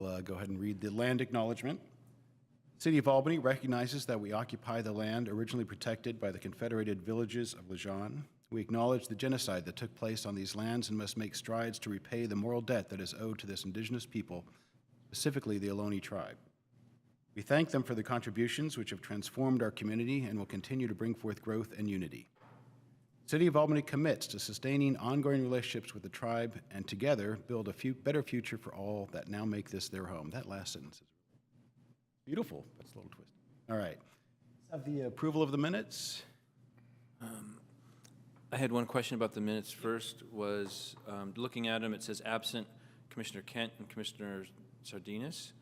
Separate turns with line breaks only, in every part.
We'll go ahead and read the land acknowledgement. City of Albany recognizes that we occupy the land originally protected by the Confederated Villages of Lejeune. We acknowledge the genocide that took place on these lands and must make strides to repay the moral debt that is owed to this indigenous people, specifically the Ohlone tribe. We thank them for their contributions, which have transformed our community and will continue to bring forth growth and unity. City of Albany commits to sustaining ongoing relationships with the tribe and together build a better future for all that now make this their home. That last sentence is beautiful. That's a little twist. All right. Let's have the approval of the minutes.
I had one question about the minutes. First was, looking at them, it says absent Commissioner Kent and Commissioner Sardinas.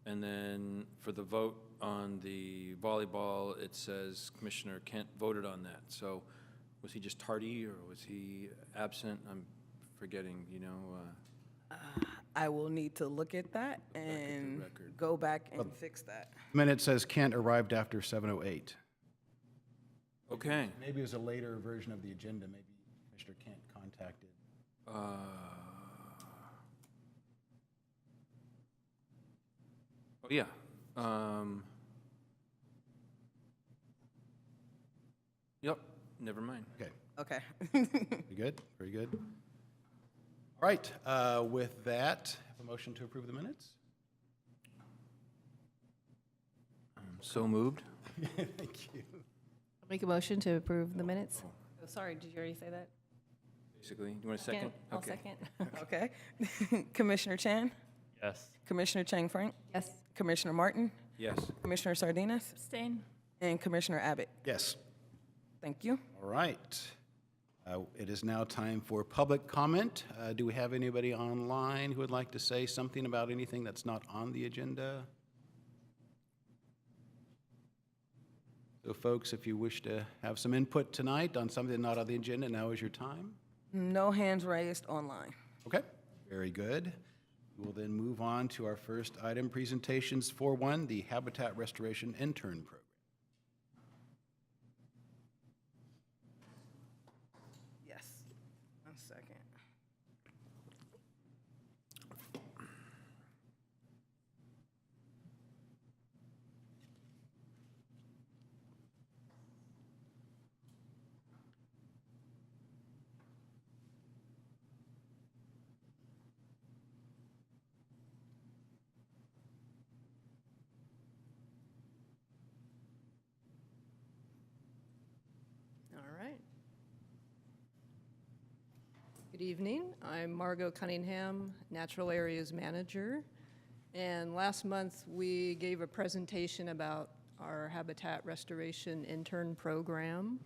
And then for the vote on the volleyball, it says Commissioner Kent voted on that. So was he just tardy or was he absent? I'm forgetting, you know.
I will need to look at that and go back and fix that.
Minute says Kent arrived after 7:08.
Okay.
Maybe it was a later version of the agenda. Maybe Commissioner Kent contacted.
Oh, yeah. Yep, never mind.
Okay.
Okay.
Very good. Very good. All right. With that, have a motion to approve the minutes?
So moved.
Thank you.
I'll make a motion to approve the minutes. Oh, sorry, did you already say that?
Basically, you want a second?
I'll second.
Okay. Commissioner Chan?
Yes.
Commissioner Chang Frank?
Yes.
Commissioner Martin?
Yes.
Commissioner Sardinas?
Abstain.
And Commissioner Abbott?
Yes.
Thank you.
All right. It is now time for public comment. Do we have anybody online who would like to say something about anything that's not on the agenda? So folks, if you wish to have some input tonight on something not on the agenda, now is your time.
No hands raised online.
Okay, very good. We will then move on to our first item, presentations 4.1, the Habitat Restoration Intern Program.
Yes. 1 second.
All right. Good evening. I'm Margot Cunningham, Natural Areas Manager. And last month, we gave a presentation about our Habitat Restoration Intern Program.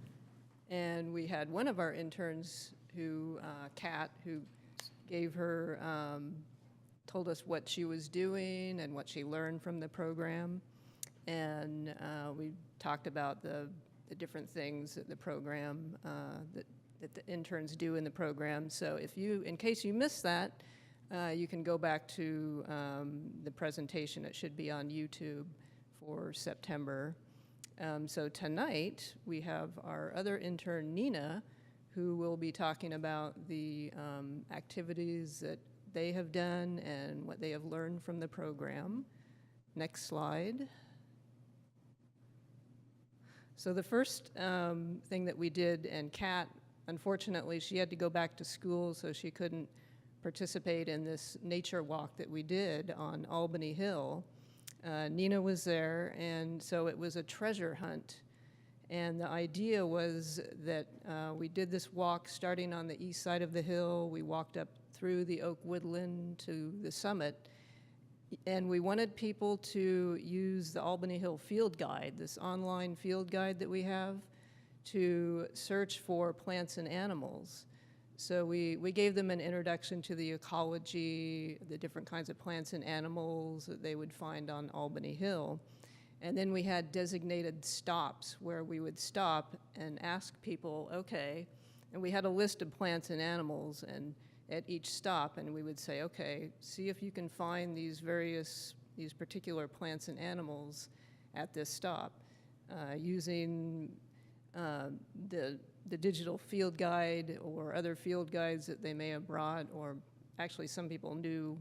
And we had one of our interns who, Kat, who gave her, told us what she was doing and what she learned from the program. And we talked about the different things that the program, that the interns do in the program. So if you, in case you missed that, you can go back to the presentation. It should be on YouTube for September. So tonight, we have our other intern, Nina, who will be talking about the activities that they have done and what they have learned from the program. Next slide. So the first thing that we did, and Kat, unfortunately, she had to go back to school, so she couldn't participate in this nature walk that we did on Albany Hill. Nina was there, and so it was a treasure hunt. And the idea was that we did this walk starting on the east side of the hill. We walked up through the oak woodland to the summit. And we wanted people to use the Albany Hill Field Guide, this online field guide that we have, to search for plants and animals. So we gave them an introduction to the ecology, the different kinds of plants and animals that they would find on Albany Hill. And then we had designated stops where we would stop and ask people, okay, and we had a list of plants and animals, and at each stop, and we would say, okay, see if you can find these particular plants and animals at this stop, using the digital field guide or other field guides that they may have brought, or actually some people knew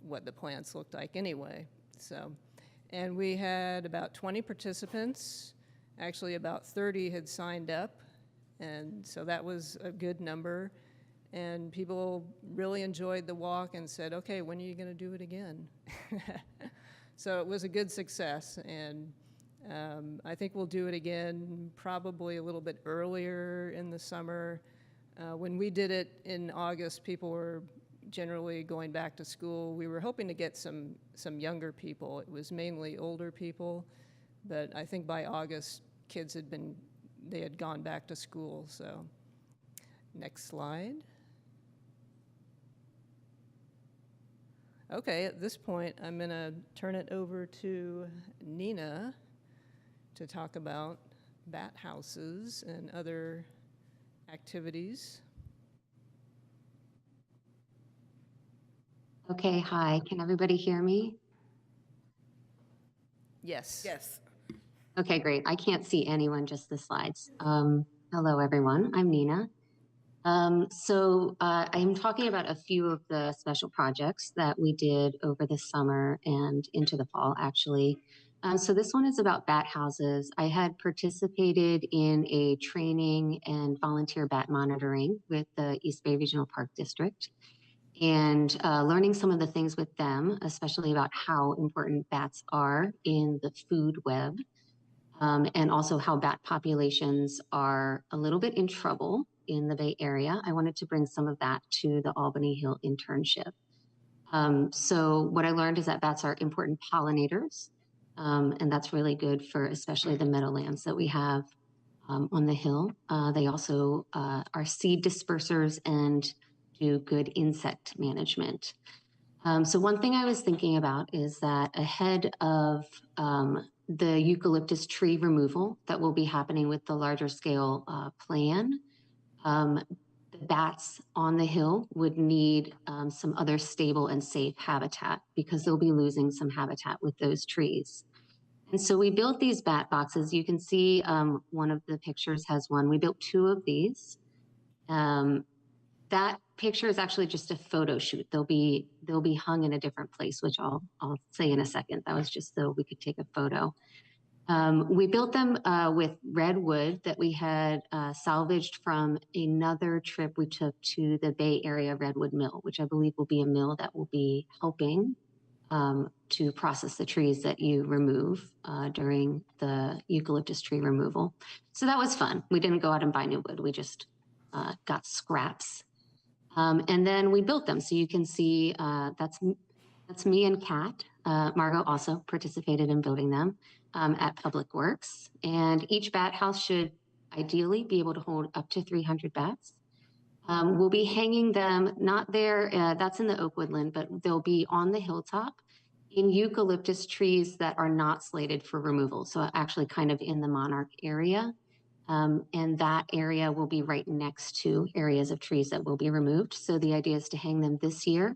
what the plants looked like anyway. So, and we had about 20 participants. Actually, about 30 had signed up, and so that was a good number. And people really enjoyed the walk and said, okay, when are you going to do it again? So it was a good success, and I think we'll do it again probably a little bit earlier in the summer. When we did it in August, people were generally going back to school. We were hoping to get some younger people. It was mainly older people, but I think by August, kids had gone back to school. So next slide. Okay, at this point, I'm going to turn it over to Nina to talk about bat houses and other activities.
Okay, hi. Can everybody hear me?
Yes.
Yes.
Okay, great. I can't see anyone, just the slides. Hello, everyone. I'm Nina. I'm talking about a few of the special projects that we did over the summer and into the fall, actually. So this one is about bat houses. I had participated in a training and volunteer bat monitoring with the East Bay Regional Park District, and learning some of the things with them, especially about how important bats are in the food web. And also how bat populations are a little bit in trouble in the Bay Area. I wanted to bring some of that to the Albany Hill internship. So what I learned is that bats are important pollinators, and that's really good for especially the meadowlands that we have on the hill. They also are seed dispersers and do good insect management. So one thing I was thinking about is that ahead of the eucalyptus tree removal that will be happening with the larger scale plan, the bats on the hill would need some other stable and safe habitat because they'll be losing some habitat with those trees. And so we built these bat boxes. You can see one of the pictures has one. We built 2 of these. That picture is actually just a photo shoot. They'll be hung in a different place, which I'll say in a second. That was just so we could take a photo. We built them with red wood that we had salvaged from another trip we took to the Bay Area Redwood Mill, which I believe will be a mill that will be helping to process the trees that you remove during the eucalyptus tree removal. So that was fun. We didn't go out and buy new wood. We just got scraps. And then we built them. So you can see that's me and Kat. Margot also participated in building them at Public Works. And each bat house should ideally be able to hold up to 300 bats. We'll be hanging them, not there, that's in the oak woodland, but they'll be on the hilltop in eucalyptus trees that are not slated for removal. So actually kind of in the monarch area. And that area will be right next to areas of trees that will be removed. So the idea is to hang them this year,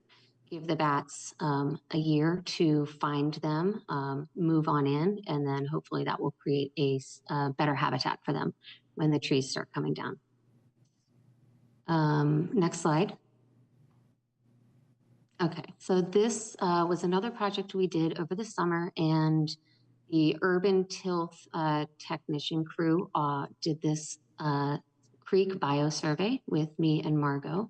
give the bats a year to find them, move on in, and then hopefully that will create a better habitat for them when the trees start coming down. Next slide. Okay, so this was another project we did over the summer, and the urban tilth technician crew did this creek biosurvey with me and Margot.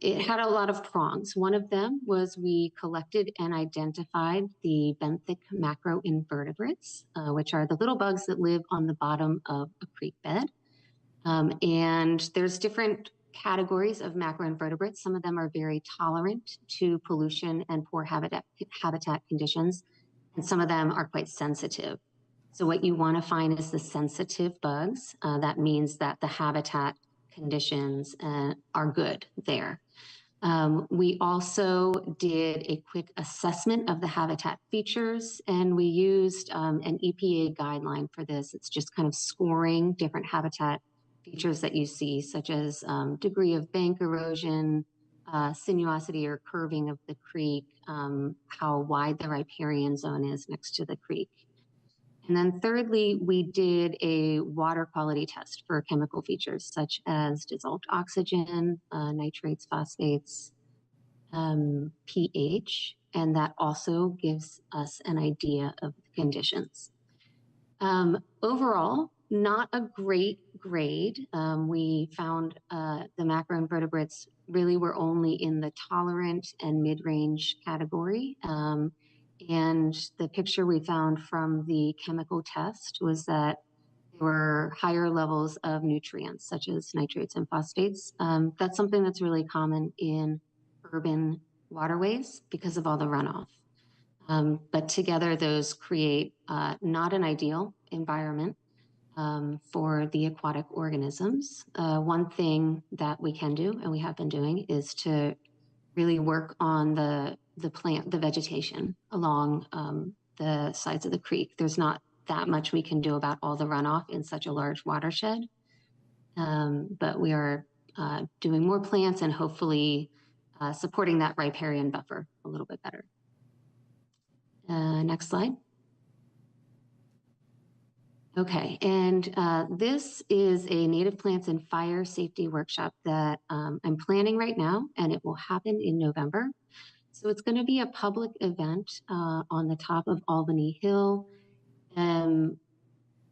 It had a lot of prongs. One of them was we collected and identified the benthic macroinvertebrates, which are the little bugs that live on the bottom of a creek bed. And there's different categories of macroinvertebrates. Some of them are very tolerant to pollution and poor habitat conditions, and some of them are quite sensitive. So what you want to find is the sensitive bugs. That means that the habitat conditions are good there. We also did a quick assessment of the habitat features, and we used an EPA guideline for this. It's just kind of scoring different habitat features that you see, such as degree of bank erosion, sinuosity or curving of the creek, how wide the riparian zone is next to the creek. And then thirdly, we did a water quality test for chemical features such as dissolved oxygen, nitrates, phosphates, pH, and that also gives us an idea of the conditions. Overall, not a great grade. We found the macroinvertebrates really were only in the tolerant and mid-range category. And the picture we found from the chemical test was that there were higher levels of nutrients, such as nitrates and phosphates. That's something that's really common in urban waterways because of all the runoff. But together, those create not an ideal environment for the aquatic organisms. One thing that we can do, and we have been doing, is to really work on the vegetation along the sides of the creek. There's not that much we can do about all the runoff in such a large watershed, but we are doing more plants and hopefully supporting that riparian buffer a little bit better. Next slide. Okay, and this is a native plants and fire safety workshop that I'm planning right now, and it will happen in November. So it's going to be a public event on the top of Albany Hill.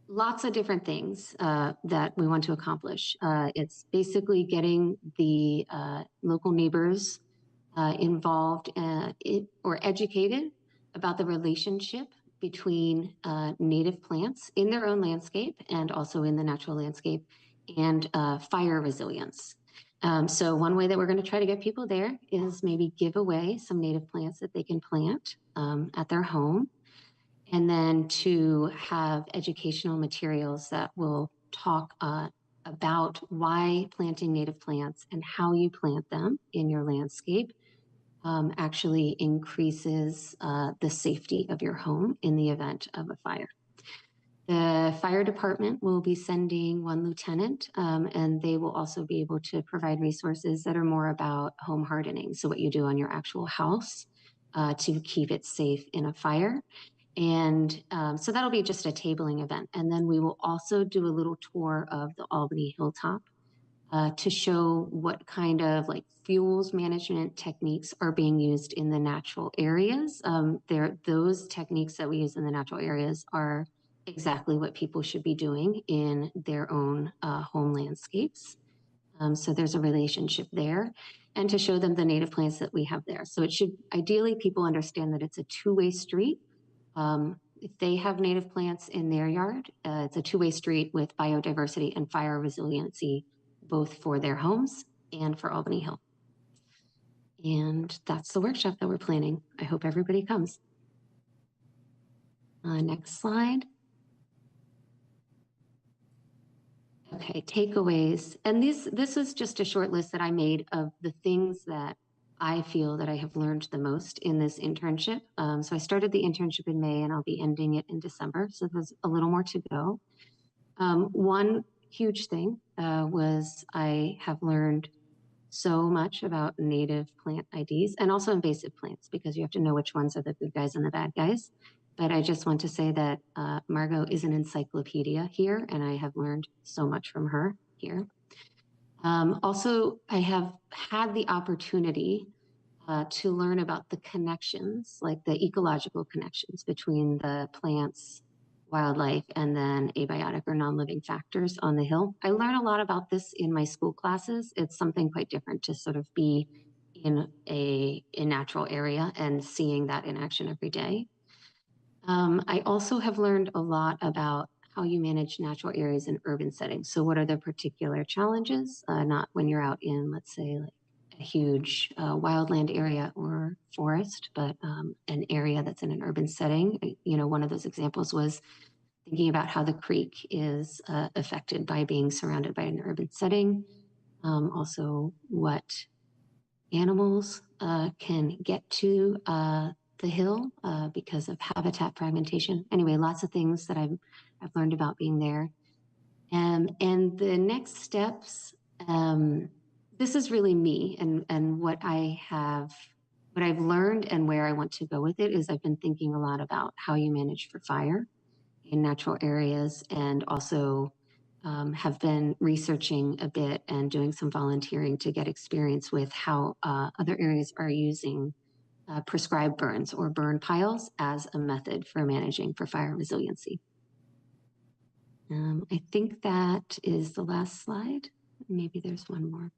Lots of different things that we want to accomplish. It's basically getting the local neighbors involved or educated about the relationship between native plants in their own landscape and also in the natural landscape and fire resilience. So one way that we're going to try to get people there is maybe give away some native plants that they can plant at their home, and then to have educational materials that will talk about why planting native plants and how you plant them in your landscape actually increases the safety of your home in the event of a fire. The fire department will be sending one lieutenant, and they will also be able to provide resources that are more about home hardening. So what you do on your actual house to keep it safe in a fire. And so that'll be just a tabling event. And then we will also do a little tour of the Albany Hilltop to show what kind of like fuels management techniques are being used in the natural areas. Those techniques that we use in the natural areas are exactly what people should be doing in their own home landscapes. So there's a relationship there, and to show them the native plants that we have there. So it should, ideally, people understand that it's a two-way street. If they have native plants in their yard, it's a two-way street with biodiversity and fire resiliency, both for their homes and for Albany Hill. And that's the workshop that we're planning. I hope everybody comes. Next slide. Okay, takeaways. And this is just a short list that I made of the things that I feel that I have learned the most in this internship. So I started the internship in May and I'll be ending it in December. So there's a little more to go. One huge thing was I have learned so much about native plant IDs and also invasive plants, because you have to know which ones are the good guys and the bad guys. But I just want to say that Margot is an encyclopedia here, and I have learned so much from her here. Also, I have had the opportunity to learn about the connections, like the ecological connections between the plants, wildlife, and then abiotic or non-living factors on the Hill. I learn a lot about this in my school classes. It's something quite different to sort of be in a natural area and seeing that in action every day. I also have learned a lot about how you manage natural areas in urban settings. So what are the particular challenges? Not when you're out in, let's say, like a huge wildland area or forest, but an area that's in an urban setting. You know, one of those examples was thinking about how the creek is affected by being surrounded by an urban setting. Also, what animals can get to the hill because of habitat fragmentation. Anyway, lots of things that I've learned about being there. And the next steps, this is really me and what I've learned and where I want to go with it is I've been thinking a lot about how you manage for fire in natural areas, and also have been researching a bit and doing some volunteering to get experience with how other areas are using prescribed burns or burn piles as a method for managing for fire resiliency. I think that is the last slide. Maybe there's one more.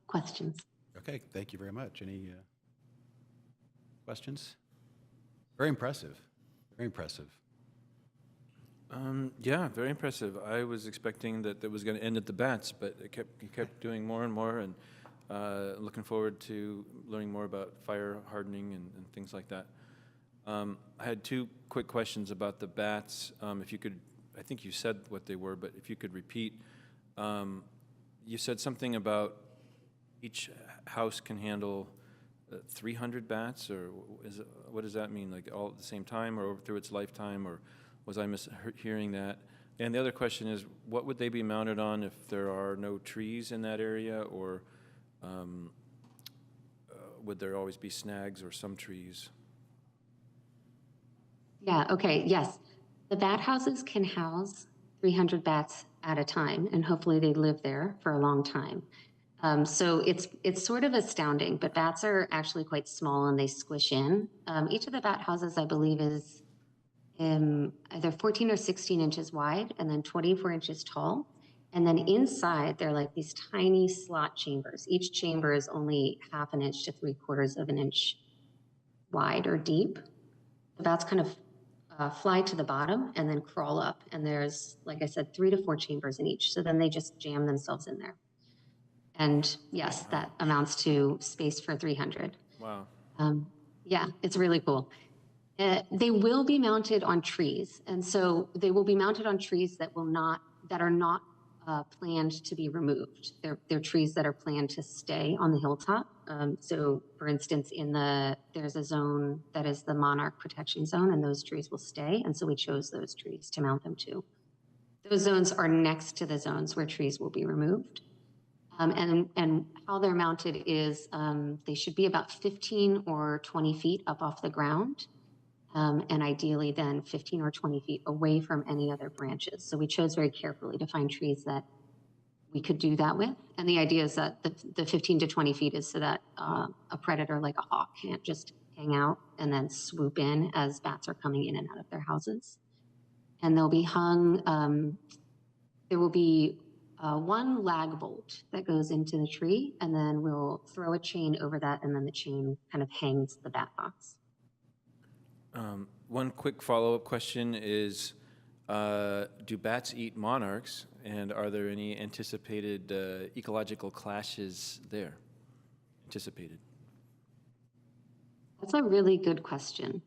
Questions?
Okay, thank you very much. Any questions? Very impressive. Very impressive.
Yeah, very impressive. I was expecting that was going to end at the bats, but it kept doing more and more, and looking forward to learning more about fire hardening and things like that. I had two quick questions about the bats. If you could, I think you said what they were, but if you could repeat, you said something about each house can handle 300 bats, or what does that mean? Like all at the same time, or through its lifetime, or was I mishearing that? And the other question is, what would they be mounted on if there are no trees in that area, or would there always be snags or some trees?
Yeah, okay, yes. The bat houses can house 300 bats at a time, and hopefully they live there for a long time. So it's sort of astounding, but bats are actually quite small and they squish in. Each of the bat houses, I believe, is either 14 or 16 inches wide and then 24 inches tall. And then inside, they're like these tiny slot chambers. Each chamber is only 1/2 inch to 3/4 of an inch wide or deep. The bats kind of fly to the bottom and then crawl up. And there's, like I said, 3 to 4 chambers in each. So then they just jam themselves in there. And yes, that amounts to space for 300.
Wow.
Yeah, it's really cool. They will be mounted on trees. And so they will be mounted on trees that are not planned to be removed. They're trees that are planned to stay on the hilltop. So for instance, there's a zone that is the monarch protection zone, and those trees will stay. And so we chose those trees to mount them to. Those zones are next to the zones where trees will be removed. And how they're mounted is they should be about 15 or 20 feet up off the ground. And ideally then 15 or 20 feet away from any other branches. So we chose very carefully to find trees that we could do that with. And the idea is that the 15 to 20 feet is so that a predator like a hawk can't just hang out and then swoop in as bats are coming in and out of their houses. And they'll be hung, there will be one lag bolt that goes into the tree, and then we'll throw a chain over that, and then the chain kind of hangs the bat box.
One quick follow-up question is, do bats eat monarchs, and are there any anticipated ecological clashes there? Anticipated.
That's a really good question.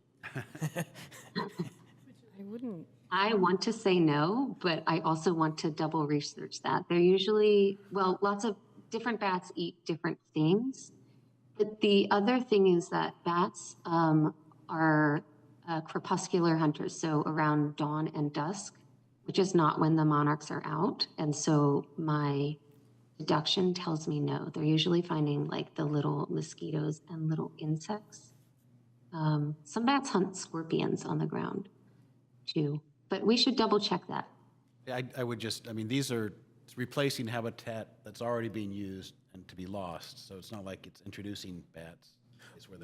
I want to say no, but I also want to double research that. They're usually, well, lots of different bats eat different things. But the other thing is that bats are crepuscular hunters, so around dawn and dusk, which is not when the monarchs are out. And so my deduction tells me no. They're usually finding like the little mosquitoes and little insects. Some bats hunt scorpions on the ground too, but we should double check that.
I would just, I mean, these are replacing habitat that's already being used and to be lost. So it's not like it's introducing bats.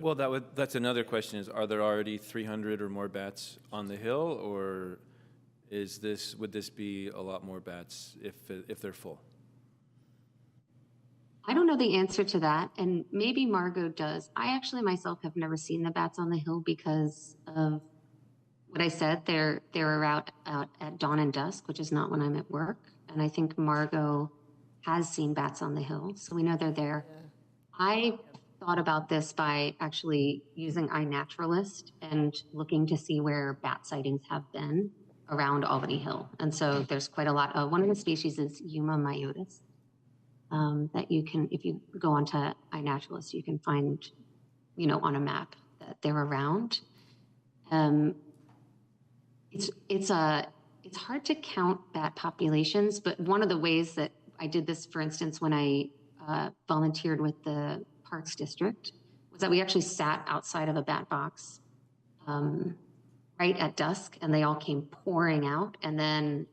Well, that's another question is, are there already 300 or more bats on the hill, or would this be a lot more bats if they're full?
I don't know the answer to that, and maybe Margot does. I actually myself have never seen the bats on the hill because of what I said. They're out at dawn and dusk, which is not when I'm at work. And I think Margot has seen bats on the hill, so we know they're there. Yeah. I thought about this by actually using iNaturalist and looking to see where bat sightings have been around Albany Hill. And so there's quite a lot. One of the species is Yuma myotis. That you can, if you go onto iNaturalist, you can find, on a map that they're around. It's hard to count bat populations, but one of the ways that I did this, for instance, when I volunteered with the Parks District, was that we actually sat outside of a bat box right at dusk, and they all came pouring out. And then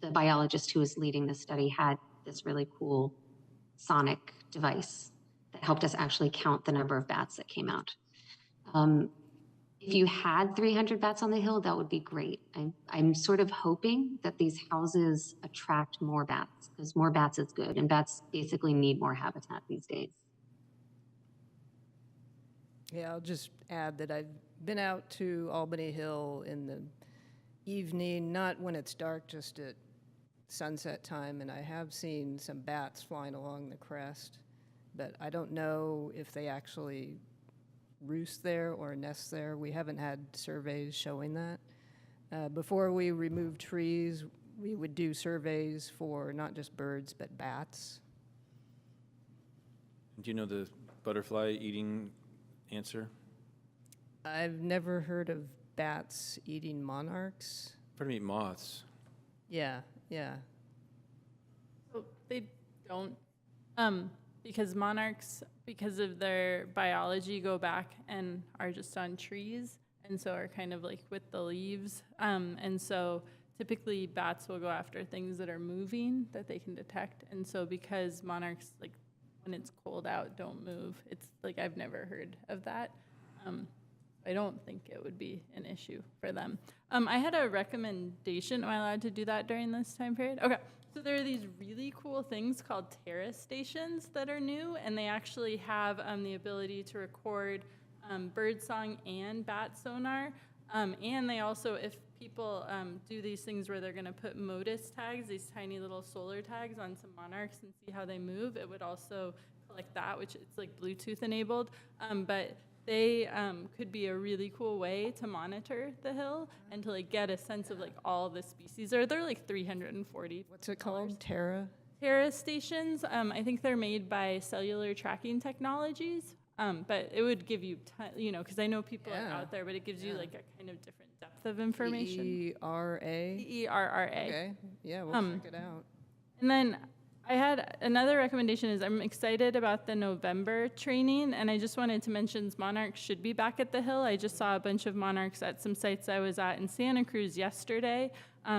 the biologist who was leading the study had this really cool sonic device that helped us actually count the number of bats that came out. If you had 300 bats on the hill, that would be great. I'm sort of hoping that these houses attract more bats, because more bats is good, and bats basically need more habitat these days.
Yeah, I'll just add that I've been out to Albany Hill in the evening, not when it's dark, just at sunset time, and I have seen some bats flying along the crest, but I don't know if they actually roost there or nest there. We haven't had surveys showing that. Before we remove trees, we would do surveys for not just birds, but bats.
Do you know the butterfly eating answer?
I've never heard of bats eating monarchs.
I've heard them eat moths.
Yeah, yeah.
Oh, they don't, because monarchs, because of their biology, go back and are just on trees, and so are kind of like with the leaves. And so typically bats will go after things that are moving that they can detect. And so because monarchs, like when it's cold out, don't move, it's like I've never heard of that. I don't think it would be an issue for them. I had a recommendation. Am I allowed to do that during this time period? Okay. So there are these really cool things called terrace stations that are new, and they actually have the ability to record birdsong and bat sonar. And they also, if people do these things where they're going to put MODIS tags, these tiny little solar tags on some monarchs and see how they move, it would also collect that, which it's like Bluetooth enabled. But they could be a really cool way to monitor the hill and to like get a sense of like all the species. They're like 340.
What's it called? Terra?
Terra stations. I think they're made by Cellular Tracking Technologies. But it would give you, because I know people are out there, but it gives you like a kind of different depth of information.
ERA?
ERRA.
Okay, yeah, we'll check it out.
And then I had another recommendation is I'm excited about the November training, and I just wanted to mention monarchs should be back at the Hill. I just saw a bunch of monarchs at some sites I was at in Santa Cruz yesterday,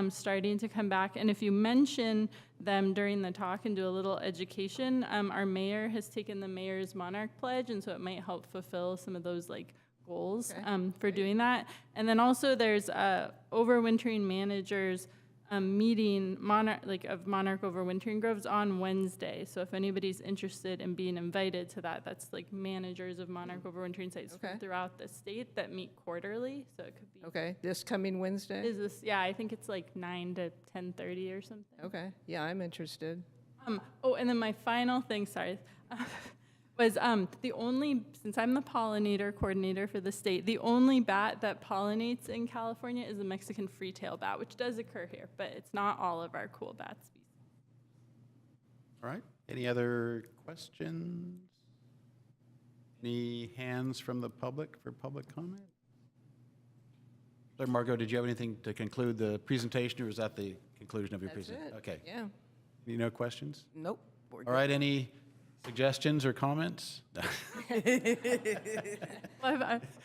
starting to come back. And if you mention them during the talk and do a little education, our mayor has taken the Mayor's Monarch Pledge, and so it might help fulfill some of those like goals for doing that. And then also there's overwintering managers meeting of Monarch Overwintering Groves on Wednesday. So if anybody's interested in being invited to that, that's like managers of Monarch Overwintering sites from throughout the state that meet quarterly. So it could be.
Okay, this coming Wednesday?
Is this? Yeah, I think it's like 9 to 10:30 or something.
Okay, yeah, I'm interested.
Oh, and then my final thing, sorry, was since I'm the pollinator coordinator for the state, the only bat that pollinates in California is the Mexican free-tail bat, which does occur here, but it's not all of our cool bat species.
All right. Any other questions? Any hands from the public for public comment? So Margot, did you have anything to conclude the presentation, or was that the conclusion of your presentation?
That's
Okay.
Yeah.
Any no questions?
Nope.
All right. Any suggestions or comments?
Well,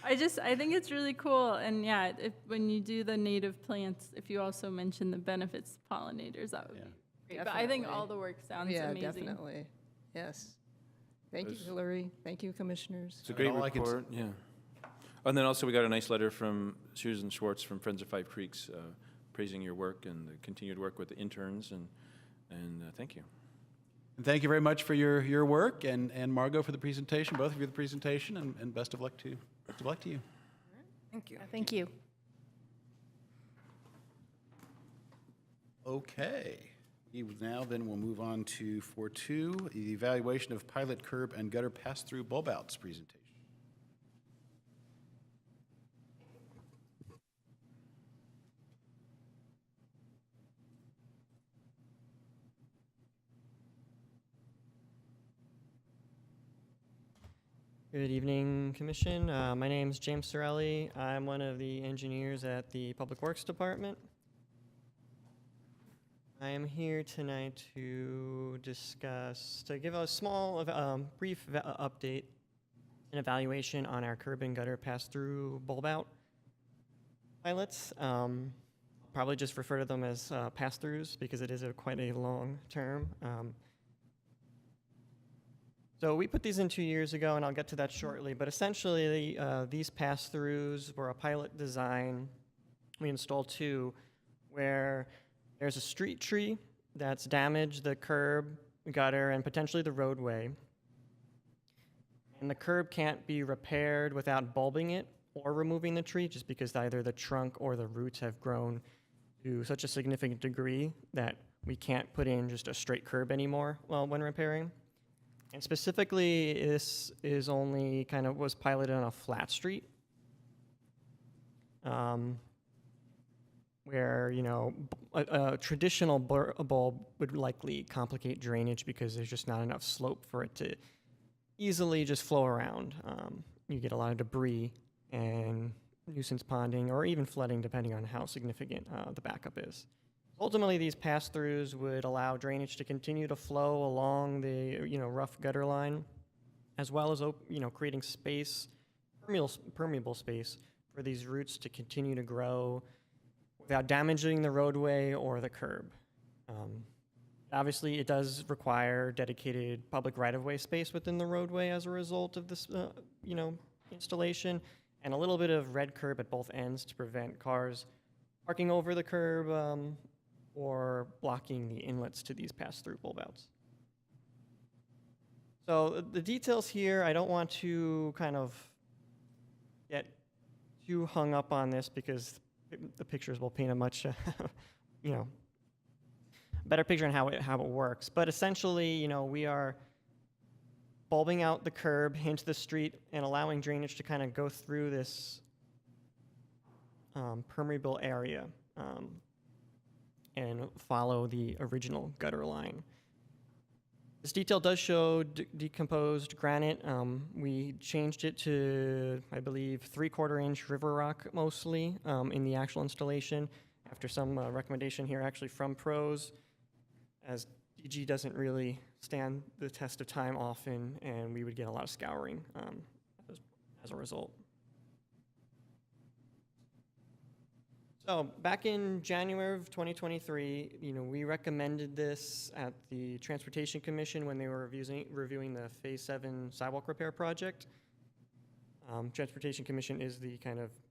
I think it's really cool, and yeah, when you do the native plants, if you also mention the benefits to pollinators, that would be great. But I think
Definitely.
all the work sounds
Yeah,
amazing.
definitely. Yes. Thank you, Hillary. Thank you, commissioners.
It's a great
all I can
report, yeah. And then also we got a nice letter from Susan Schwartz from Friends of Five Creeks praising your work and the continued work with the interns, and thank you.
And thank you very much for your work, and Margot for the presentation, both of you the presentation, and best of luck to you.
Thank you.
Thank you.
Okay. Now then we'll move on to 4.2, the evaluation of pilot curb and gutter pass-through bulb outs presentation.
Good evening, Commission. My name is James Sorelli. I'm one of the engineers at the Public Works Department. I am here tonight to give a small, brief update and evaluation on our curb and gutter pass-through bulb out pilots. probably just refer to them as pass-throughs because it is quite a long term. So we put these in 2 years ago, and I'll get to that shortly. But essentially, these pass-throughs were a pilot design. We installed 2, where there's a street tree that's damaged the curb, gutter, and potentially the roadway. And the curb can't be repaired without bulbing it or removing the tree, just because either the trunk or the roots have grown to such a significant degree that we can't put in just a straight curb anymore when repairing. And specifically, this is only was piloted on a flat street, where, a traditional bulb would likely complicate drainage because there's just not enough slope for it to easily just flow around. You get a lot of debris and nuisance ponding or even flooding, depending on how significant the backup is. Ultimately, these pass-throughs would allow drainage to continue to flow along the rough gutter line, as well as creating space, permeable space for these roots to continue to grow without damaging the roadway or the curb. Obviously, it does require dedicated public right-of-way space within the roadway as a result of this, installation, and a little bit of red curb at both ends to prevent cars parking over the curb or blocking the inlets to these pass-through bulb outs. So the details here, I don't want to get too hung up on this because the pictures will paint a much, better picture on how it works. But essentially, we are bulbing out the curb into the street and allowing drainage to go through this permeable area and follow the original gutter line. This detail does show decomposed granite. We changed it to, I believe, 3/4 inch river rock mostly in the actual installation after some recommendation here actually from pros, as DG doesn't really stand the test of time often, and we would get a lot of scouring as a result. So back in January of 2023, we recommended this at the Transportation Commission when they were reviewing the Phase 7 sidewalk repair project. Transportation Commission is the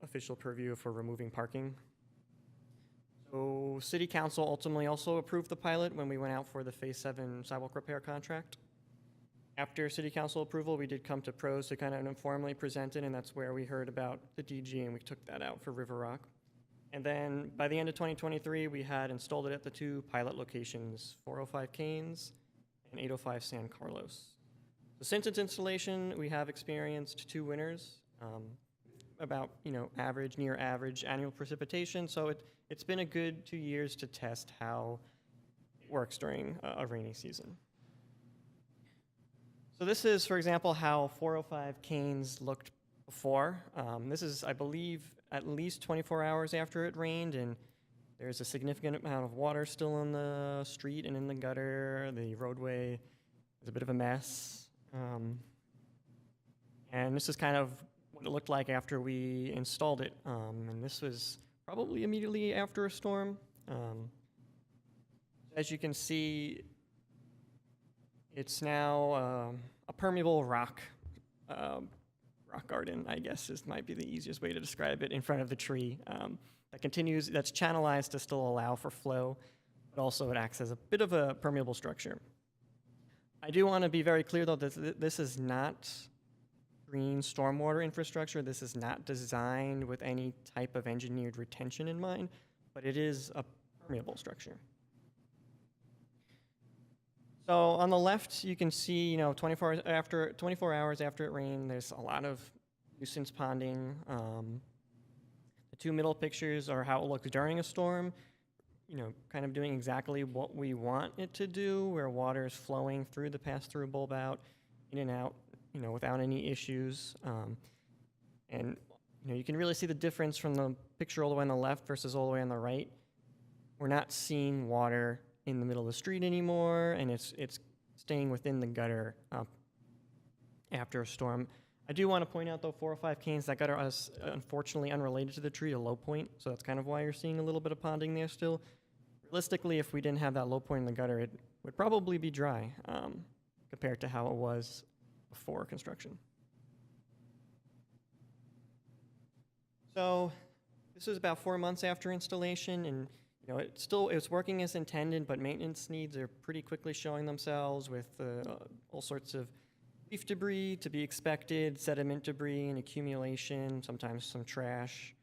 official purview for removing parking. So City Council ultimately also approved the pilot when we went out for the Phase 7 sidewalk repair contract. After City Council approval, we did come to pros to informally present it, and that's where we heard about the DG, and we took that out for River Rock. And then by the end of 2023, we had installed it at the 2 pilot locations, 405 Canes and 805 San Carlos. So since its installation, we have experienced 2 winters, about near average annual precipitation. So it's been a good 2 years to test how it works during a rainy season. So this is, for example, how 405 Canes looked before. This is, I believe, at least 24 hours after it rained, and there's a significant amount of water still in the street and in the gutter. The roadway is a bit of a mess. And this is what it looked like after we installed it. And this was probably immediately after a storm. As you can see, it's now a permeable rock garden, I guess might be the easiest way to describe it, in front of the tree. That's channelized to still allow for flow, but also it acts as a bit of a permeable structure. I do want to be very clear, though, that this is not green stormwater infrastructure. This is not designed with any type of engineered retention in mind, but it is a permeable structure. So on the left, you can see, 24 hours after it rained, there's a lot of nuisance ponding. The 2 middle pictures are how it looked during a storm, doing exactly what we want it to do, where water is flowing through the pass-through bulb out, in and out, without any issues. And you can really see the difference from the picture all the way on the left versus all the way on the right. We're not seeing water in the middle of the street anymore, and it's staying within the gutter after a storm. I do want to point out, though, 405 Canes, that gutter is unfortunately unrelated to the tree, a low point, so that's kind of why you're seeing a little bit of ponding there still. Realistically, if we didn't have that low point in the gutter, it would probably be dry compared to how it was before construction. So this was about 4 months after installation, and it's working as intended, but maintenance needs are pretty quickly showing themselves with all sorts of leaf debris to be expected, sediment debris and accumulation, sometimes some trash.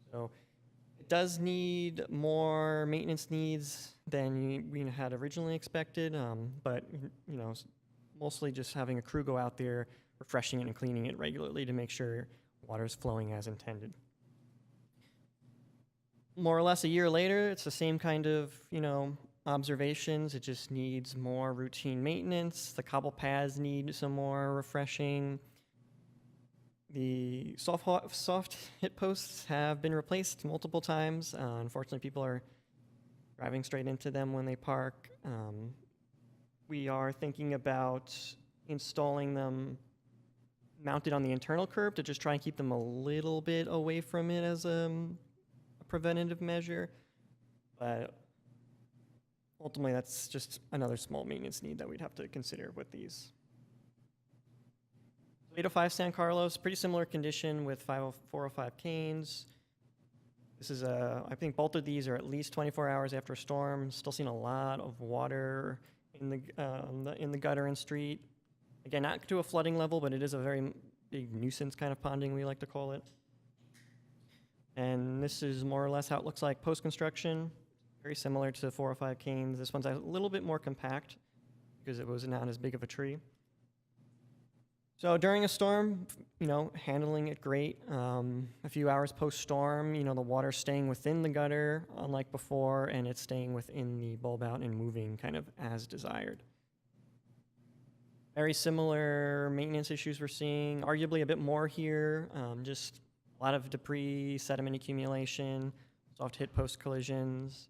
So it does need more maintenance needs than we had originally expected, but mostly just having a crew go out there, refreshing it and cleaning it regularly to make sure water's flowing as intended. More or less a year later, it's the same kind of, observations. It just needs more routine maintenance. The cobble paths need some more refreshing. The soft hit posts have been replaced multiple times. Unfortunately, people are driving straight into them when they park. We are thinking about installing them mounted on the internal curb to just try and keep them a little bit away from it as a preventative measure. But ultimately, that's just another small maintenance need that we'd have to consider with these. 805 San Carlos, pretty similar condition with 405 Canes. This is I think both of these are at least 24 hours after a storm. Still seeing a lot of water in the gutter and street. Again, not to a flooding level, but it is a very big nuisance kind of ponding, we like to call it. And this is more or less how it looks like post-construction. Very similar to 405 Canes. This one's a little bit more compact because it was not as big of a tree. So during a storm, handling it great. A few hours post-storm, the water's staying within the gutter, unlike before, and it's staying within the bulb out and moving kind of as desired. Very similar maintenance issues we're seeing, arguably a bit more here, just a lot of debris, sediment accumulation, soft hit post collisions.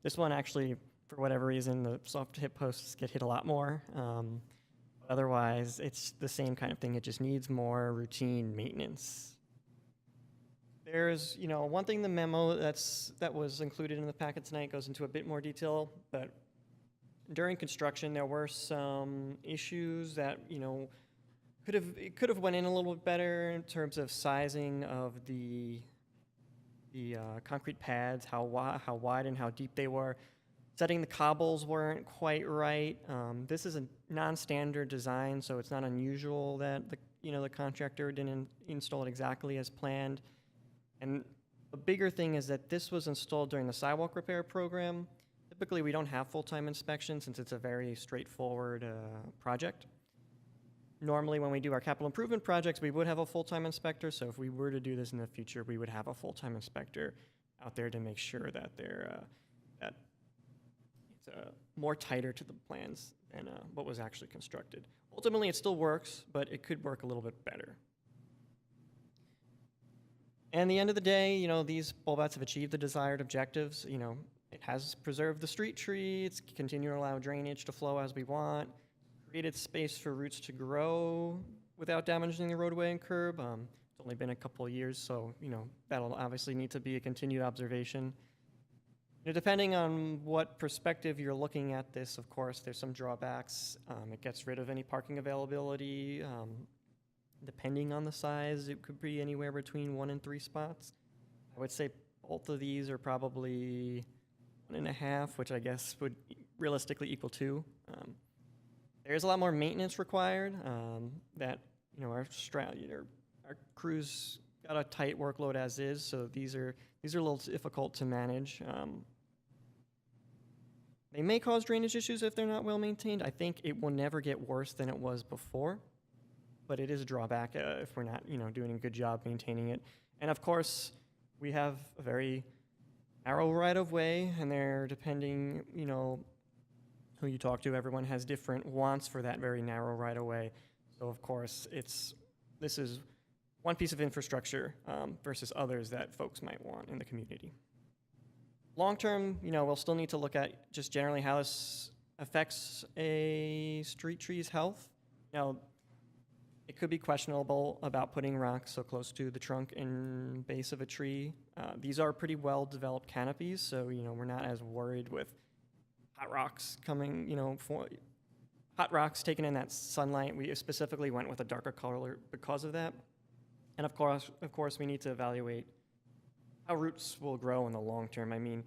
This one actually, for whatever reason, the soft hit posts get hit a lot more. Otherwise, it's the same kind of thing. It just needs more routine maintenance. There's, one thing, the memo that was included in the packet tonight goes into a bit more detail, but during construction, there were some issues that, could have went in a little bit better in terms of sizing of the concrete pads, how wide and how deep they were. Setting the cobbles weren't quite right. This is a non-standard design, so it's not unusual that the contractor didn't install it exactly as planned. And the bigger thing is that this was installed during the sidewalk repair program. Typically, we don't have full-time inspection since it's a very straightforward project. Normally, when we do our capital improvement projects, we would have a full-time inspector. So if we were to do this in the future, we would have a full-time inspector out there to make sure that that it's more tighter to the plans than what was actually constructed. Ultimately, it still works, but it could work a little bit better. And at the end of the day, these bulb outs have achieved the desired objectives. It has preserved the street tree. It's continued to allow drainage to flow as we want. Created space for roots to grow without damaging the roadway and curb. It's only been a couple of years, so that'll obviously need to be a continued observation. Depending on what perspective you're looking at this, of course, there's some drawbacks. It gets rid of any parking availability. Depending on the size, it could be anywhere between 1 and 3 spots. I would say both of these are probably 1.5, which I guess would realistically equal 2. There's a lot more maintenance required. That our crews got a tight workload as is, so these are a little difficult to manage. They may cause drainage issues if they're not well maintained. I think it will never get worse than it was before, but it is a drawback if we're not doing a good job maintaining it. And of course, we have a very narrow right of way, and they're depending who you talk to, everyone has different wants for that very narrow right-of-way. So, of course, this is one piece of infrastructure versus others that folks might want in the community. Long-term, we'll still need to look at just generally how this affects a street tree's health. Now, It could be questionable about putting rocks so close to the trunk and base of a tree. These are pretty well-developed canopies, so, you know, we're not as worried with hot rocks coming, you know, hot rocks taking in that sunlight. We specifically went with a darker color because of that. And of course, we need to evaluate how roots will grow in the long term. I mean,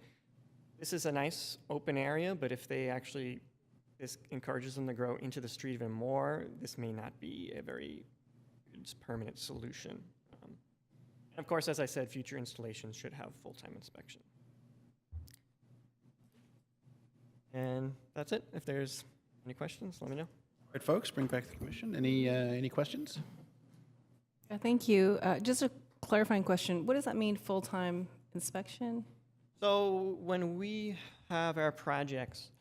this is a nice open area, but if this encourages them to grow into the street even more, this may not be a very permanent solution. And of course, as I said, future installations should have full-time inspection. And that's it. If there's any questions, let me know.
All right, folks, bring back the commission. Any questions?
Thank you. Just a clarifying question. What does that mean, full-time inspection?
So when we have our projects,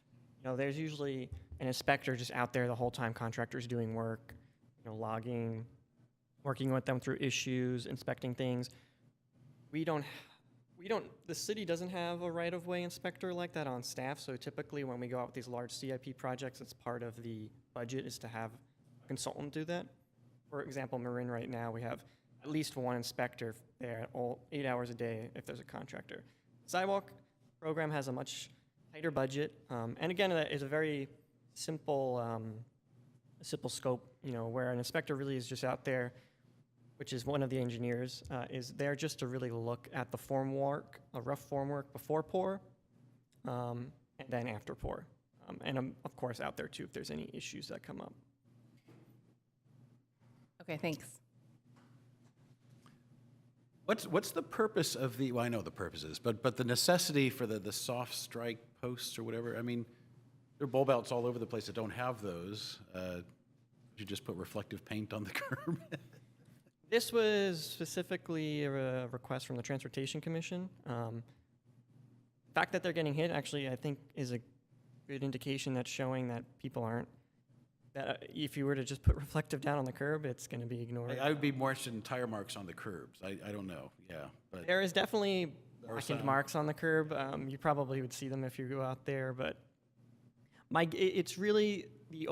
you know, there's usually an inspector just out there the whole time, contractors doing work, you know, logging, working with them through issues, inspecting things. The city doesn't have a right-of-way inspector like that on staff, so typically when we go out with these large CIP projects, it's part of the budget is to have a consultant do that. For example, Marin right now, we have at least one inspector there all 8 hours a day if there's a contractor. Sidewalk program has a much tighter budget, and again, that is a very simple scope, you know, where an inspector really is just out there, which is one of the engineers, is there just to really look at the formwork, a rough formwork before pour, and then after pour. And of course out there too if there's any issues that come up.
Okay, thanks.
What's the purpose of the, well, I know the purposes, but the necessity for the soft strike posts or whatever? I mean, there are bulb outs all over the place that don't have those. You just put reflective paint on the curb.
This was specifically a request from the Transportation Commission. The fact that they're getting hit actually, I think, is a good indication that's showing that people aren't, that if you were to just put reflective down on the curb, it's going to be ignored.
I would be more interested in tire marks on the curbs. I don't know, yeah. But
There is definitely blackened
some.
marks on the curb. You probably would see them if you go out there, but it's really the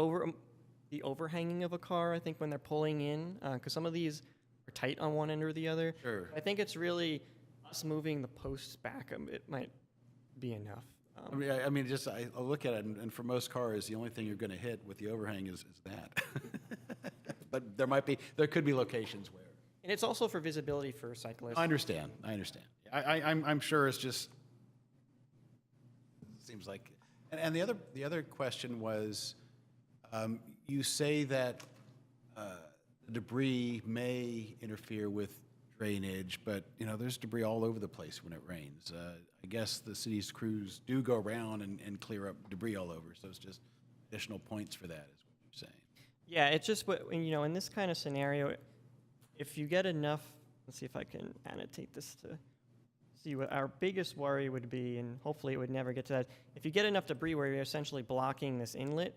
overhanging of a car, I think, when they're pulling in, because some of these are tight on one end or the other.
Sure.
I think it's really us moving the posts back. It might be enough.
I mean, just I look at it, and for most cars, the only thing you're going to hit with the overhang is that. But there could be locations where.
And it's also for visibility for cyclists.
I understand. I'm sure it's just seems like. And the other question was, you say that the debris may interfere with drainage, but you know there's debris all over the place when it rains. I guess the city's crews do go around and clear up debris all over, so it's just additional points for that, is what you're saying.
Yeah, it's just what, you know, in this kind of scenario, if you get enough, let's see if I can annotate this to see what our biggest worry would be, and hopefully it would never get to that. If you get enough debris where you're essentially blocking this inlet,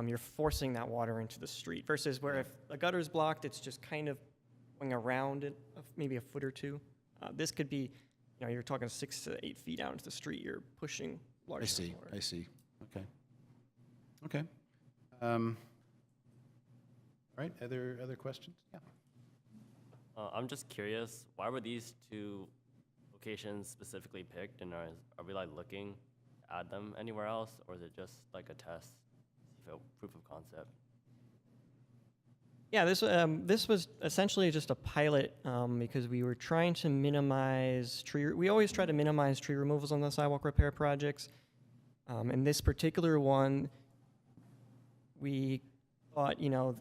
you're forcing that water into the street, versus where if a gutter's blocked, it's just kind of going around it, maybe a foot or two. This could be, you know, you're talking 6 to 8 feet out into the street. You're pushing large.
I see. Okay. All right. Other questions? Yeah.
I'm just curious, why were these two locations specifically picked, and are we like looking to add them anywhere else, or is it just like a test, proof of concept?
Yeah, this was essentially just a pilot because we were trying to minimize we always try to minimize tree removals on the sidewalk repair projects. In this particular one, we thought, you know,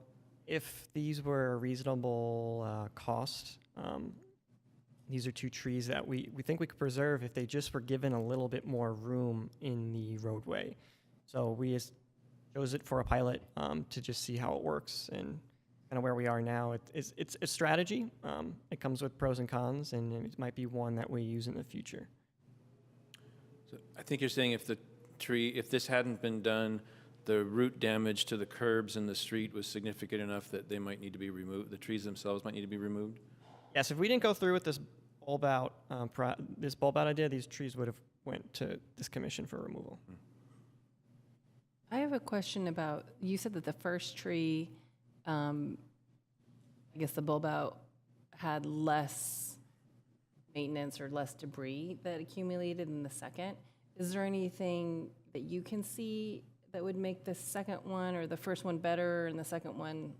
if these were a reasonable cost, these are two trees that we think we could preserve if they just were given a little bit more room in the roadway. So we chose it for a pilot to just see how it works and kind of where we are now. It's a strategy. It comes with pros and cons, and it might be one that we use in the future.
So I think you're saying if this hadn't been done, the root damage to the curbs in the street was significant enough that they might need to be removed, the trees themselves might need to be removed?
Yes, if we didn't go through with this bulb out idea, these trees would have went to this commission for removal.
I have a question about, you said that the first tree guess the bulb out had less maintenance or less debris that accumulated in the second. Is there anything that you can see that would make the second one or the first one better and the second one,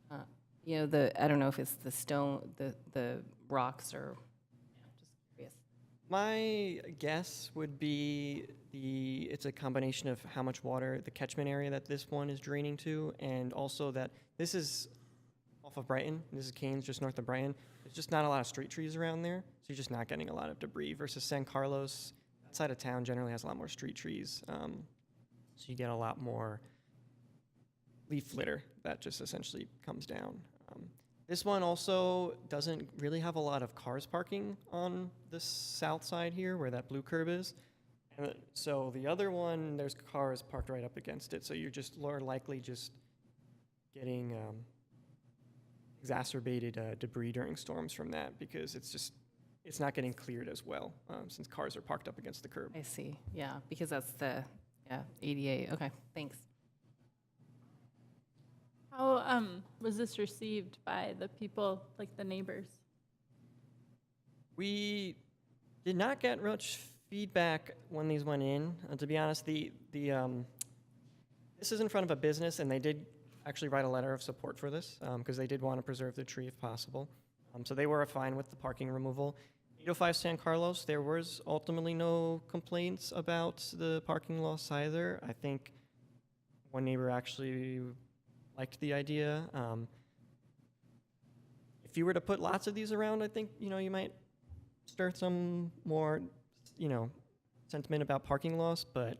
I don't know if it's the stone, the rocks or, just curious.
My guess would be it's a combination of how much water, the catchment area that this one is draining to, and also that this is off of Brighton. This is Cairns, just north of Brighton. There's just not a lot of street trees around there, so you're just not getting a lot of debris. Versus San Carlos, that side of town generally has a lot more street trees, so you get a lot more leaf litter that just essentially comes down. This one also doesn't really have a lot of cars parking on the south side here where that blue curb is. And so the other one, there's cars parked right up against it. So you're just more likely just getting exacerbated debris during storms from that because it's not getting cleared as well since cars are parked up against the curb.
I see, yeah, because that's the, ADA, okay, thanks.
How was this received by the people, like the neighbors?
We did not get much feedback when these went in. To be honest, this is in front of a business, and they did actually write a letter of support for this because they did want to preserve the tree if possible. So they were fine with the parking removal. 805 San Carlos, there was ultimately no complaints about the parking loss either. I think one neighbor actually liked the idea. If you were to put lots of these around, I think, you might stir some more, sentiment about parking loss, but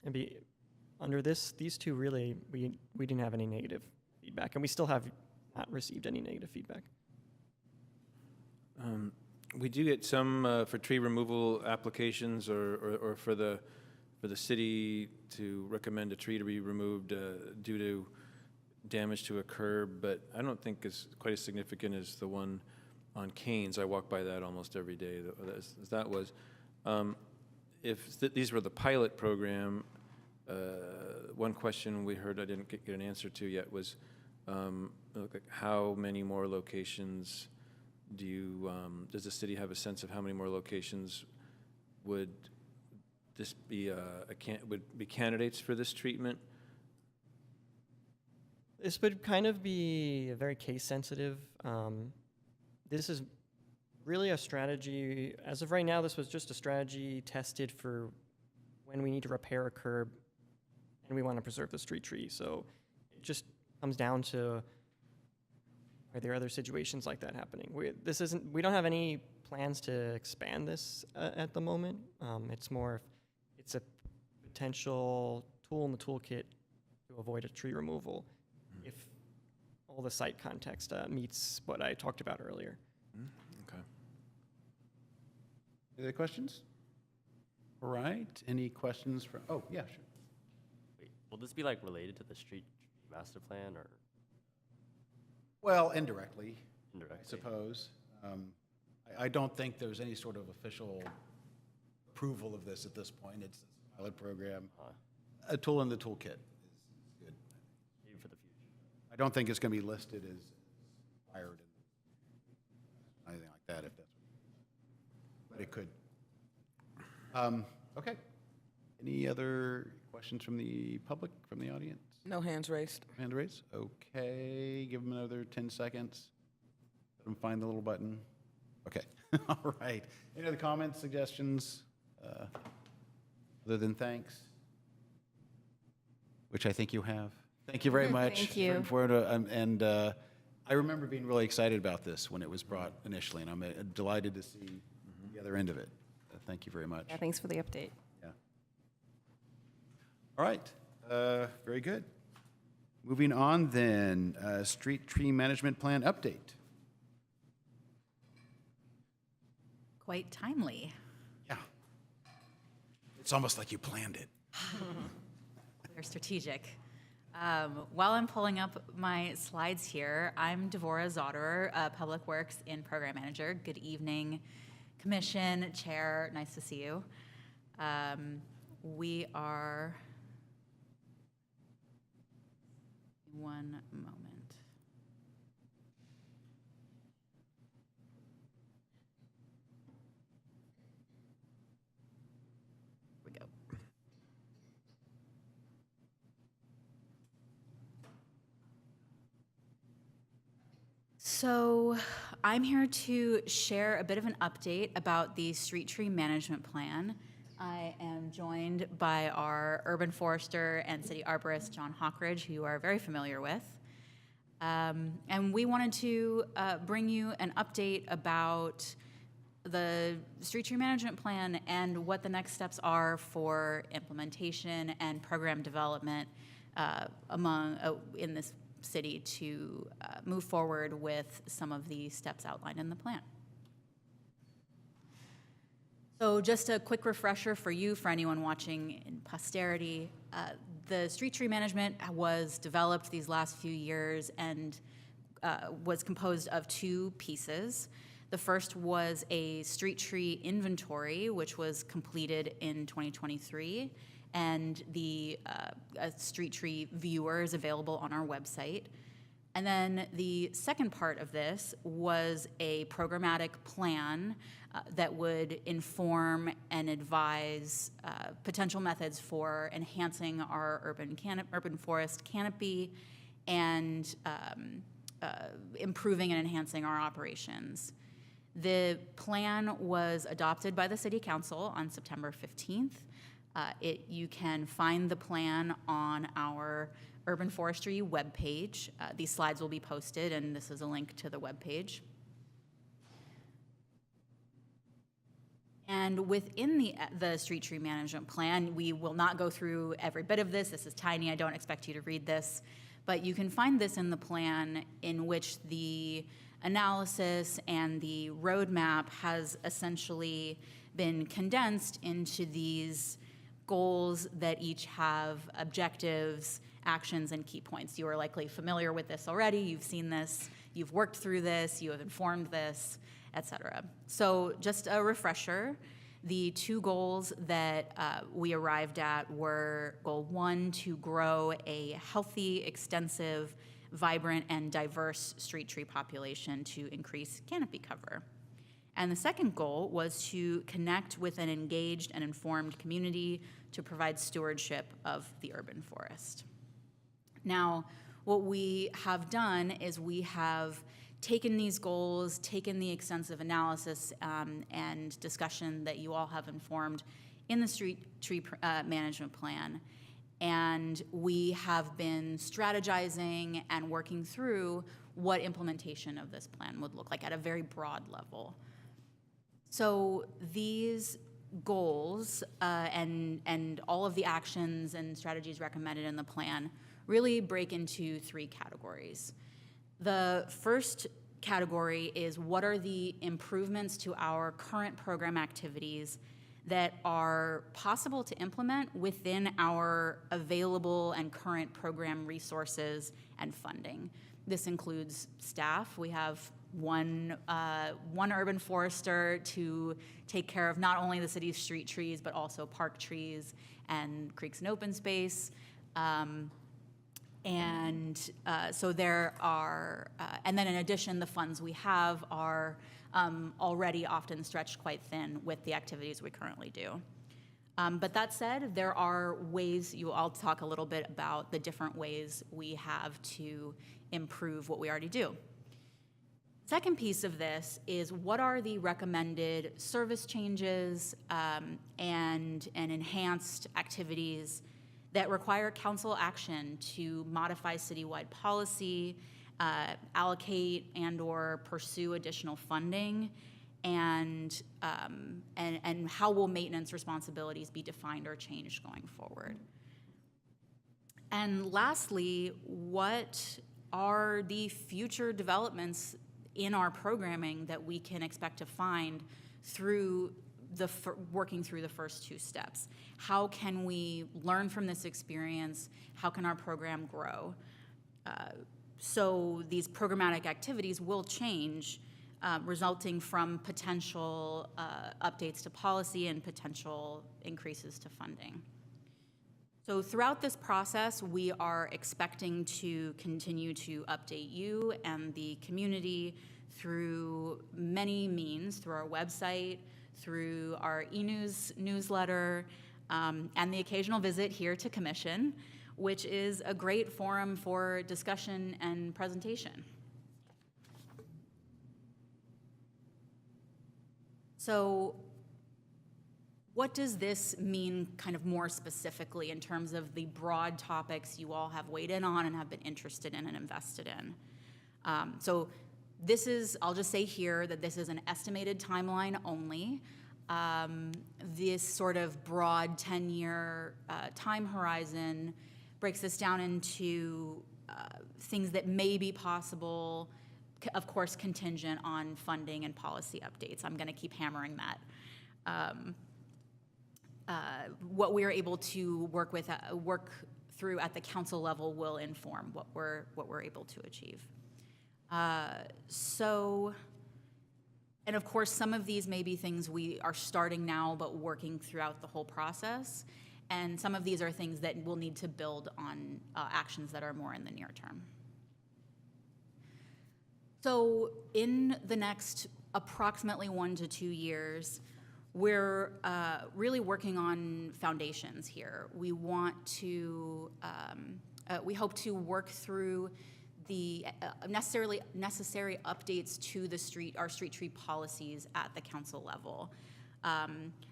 it'd be under these two really, we didn't have any negative feedback, and we still have not received any negative feedback.
We do get some for tree removal applications or for the city to recommend a tree to be removed due to damage to a curb, but I don't think it's quite as significant as the one on Cairns. I walk by that almost every day, as that was. If these were the pilot program, one question we heard I didn't get an answer to yet was how many more locations does the city have a sense of how many more locations would this be would be candidates for this treatment?
This would kind of be very case sensitive. This is really a strategy. As of right now, this was just a strategy tested for when we need to repair a curb and we want to preserve the street tree. So it just comes down to, are there other situations like that happening? We don't have any plans to expand this at the moment. It's a potential tool in the toolkit to avoid a tree removal if all the site context meets what I talked about earlier.
Okay.
Any other questions? All right. Any questions from? Oh, yeah, sure.
Wait, will this be like related to the street master plan or
Well, indirectly,
indirectly?
I suppose. I don't think there's any sort of official approval of this at this point. It's a pilot program. A tool in the toolkit is good.
Maybe for the future.
I don't think it's going to be listed as required and anything like that, if that's what, but it could. Okay. Any other questions from the public, from the audience?
No hands raised.
Hand raised? Okay, give them another 10 seconds. Let them find the little button. Okay, all right. Any other comments, suggestions, other than thanks? Which I think you have. Thank you very much.
Thank you.
And I remember being really excited about this when it was brought initially, and I'm delighted to see the other end of it. Thank you very much.
Yeah, thanks for the update.
Yeah. All right, very good. Moving on then, street tree management plan update.
Quite timely.
Yeah. It's almost like you planned it.
They're strategic. While I'm pulling up my slides here, I'm Devora Zotterer, Public Works and Program Manager. Good evening, Commission, Chair, nice to see you. We are, one moment. So I'm here to share a bit of an update about the street tree management plan. I am joined by our urban forester and city arborist, John Hawkridge, who you are very familiar with. And we wanted to bring you an update about the street tree management plan and what the next steps are for implementation and program development in this city to move forward with some of the steps outlined in the plan. So just a quick refresher for you, for anyone watching in posterity, the street tree management was developed these last few years and was composed of two pieces. The first was a street tree inventory, which was completed in 2023, and the street tree viewer is available on our website. And then the second part of this was a programmatic plan that would inform and advise potential methods for enhancing our urban forest canopy and improving and enhancing our operations. The plan was adopted by the City Council on September 15th. You can find the plan on our urban forestry webpage. These slides will be posted, and this is a link to the webpage. And within the street tree management plan, we will not go through every bit of this. This is tiny. I don't expect you to read this. But you can find this in the plan, in which the analysis and the roadmap has essentially been condensed into these goals that each have objectives, actions, and key points. You are likely familiar with this already. You've seen this. You've worked through this. You have informed this, etc. So just a refresher, the two goals that we arrived at were goal 1, to grow a healthy, extensive, vibrant, and diverse street tree population to increase canopy cover. And the second goal was to connect with an engaged and informed community to provide stewardship of the urban forest. Now, what we have done is we have taken these goals, taken the extensive analysis and discussion that you all have informed in the street tree management plan, and we have been strategizing and working through what implementation of this plan would look like at a very broad level. So these goals and all of the actions and strategies recommended in the plan really break into 3 categories. The first category is, what are the improvements to our current program activities that are possible to implement within our available and current program resources and funding. This includes staff. We have one urban forester to take care of not only the city's street trees, but also park trees and creeks and open space. So there are, and then in addition, the funds we have are already often stretched quite thin with the activities we currently do. But that said, there are ways, I'll talk a little bit about the different ways we have to improve what we already do. Second piece of this is, what are the recommended service changes and enhanced activities that require council action to modify citywide policy, allocate and/or pursue additional funding, and how will maintenance responsibilities be defined or changed going forward? And lastly, what are the future developments in our programming that we can expect to find through working through the first 2 steps? How can we learn from this experience? How can our program grow? So these programmatic activities will change, resulting from potential updates to policy and potential increases to funding. So throughout this process, we are expecting to continue to update you and the community through many means, through our website, through our newsletter, and the occasional visit here to Commission, which is a great forum for discussion and presentation. So what does this mean kind of more specifically in terms of the broad topics you all have weighed in on and have been interested in and invested in? So this is, I'll just say here that this is an estimated timeline only. This sort of broad 10-year time horizon breaks this down into things that may be possible, of course contingent on funding and policy updates. I'm going to keep hammering that. What we're able to work through at the council level will inform what we're able to achieve. And of course, some of these may be things we are starting now, but working throughout the whole process. And some of these are things that we'll need to build on actions that are more in the near term. So in the next approximately 1 to 2 years, we're really working on foundations here. We want to, we hope to work through the necessary updates to our street tree policies at the council level.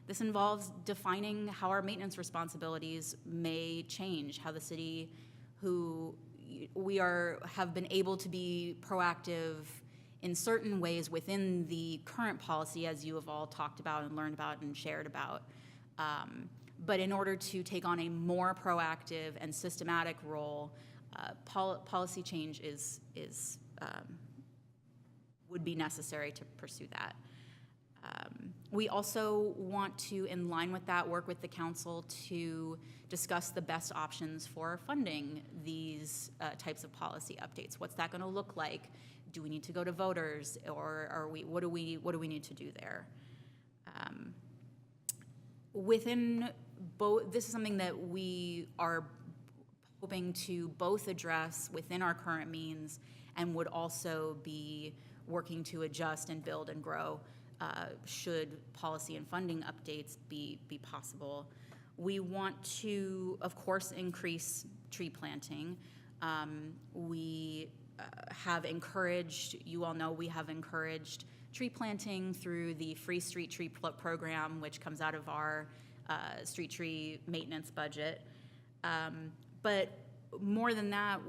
This involves defining how our maintenance responsibilities may change, how the city, have been able to be proactive in certain ways within the current policy, as you have all talked about and learned about and shared about. But in order to take on a more proactive and systematic role, policy change would be necessary to pursue that. We also want to, in line with that, work with the council to discuss the best options for funding these types of policy updates. What's that going to look like? Do we need to go to voters, or what do we need to do there? Within both, this is something that we are hoping to both address within our current means, and would also be working to adjust and build and grow should policy and funding updates be possible. We want to, of course, increase tree planting. We have encouraged, you all know we have encouraged tree planting through the Free Street Tree program, which comes out of our street tree maintenance budget. But more than that,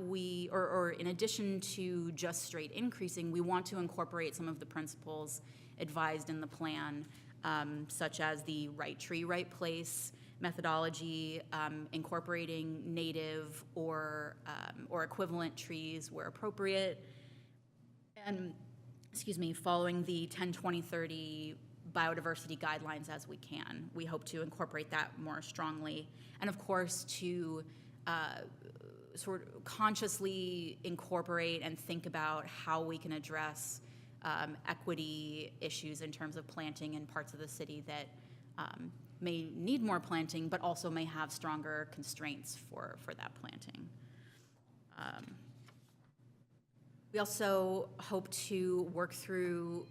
or in addition to just straight increasing, we want to incorporate some of the principles advised in the plan, such as the right tree, right place methodology, incorporating native or equivalent trees where appropriate, and, following the 10-20-30 biodiversity guidelines as we can. We hope to incorporate that more strongly, and of course to sort of consciously incorporate and think about how we can address equity issues in terms of planting in parts of the city that may need more planting, but also may have stronger constraints for that planting. We also hope to work through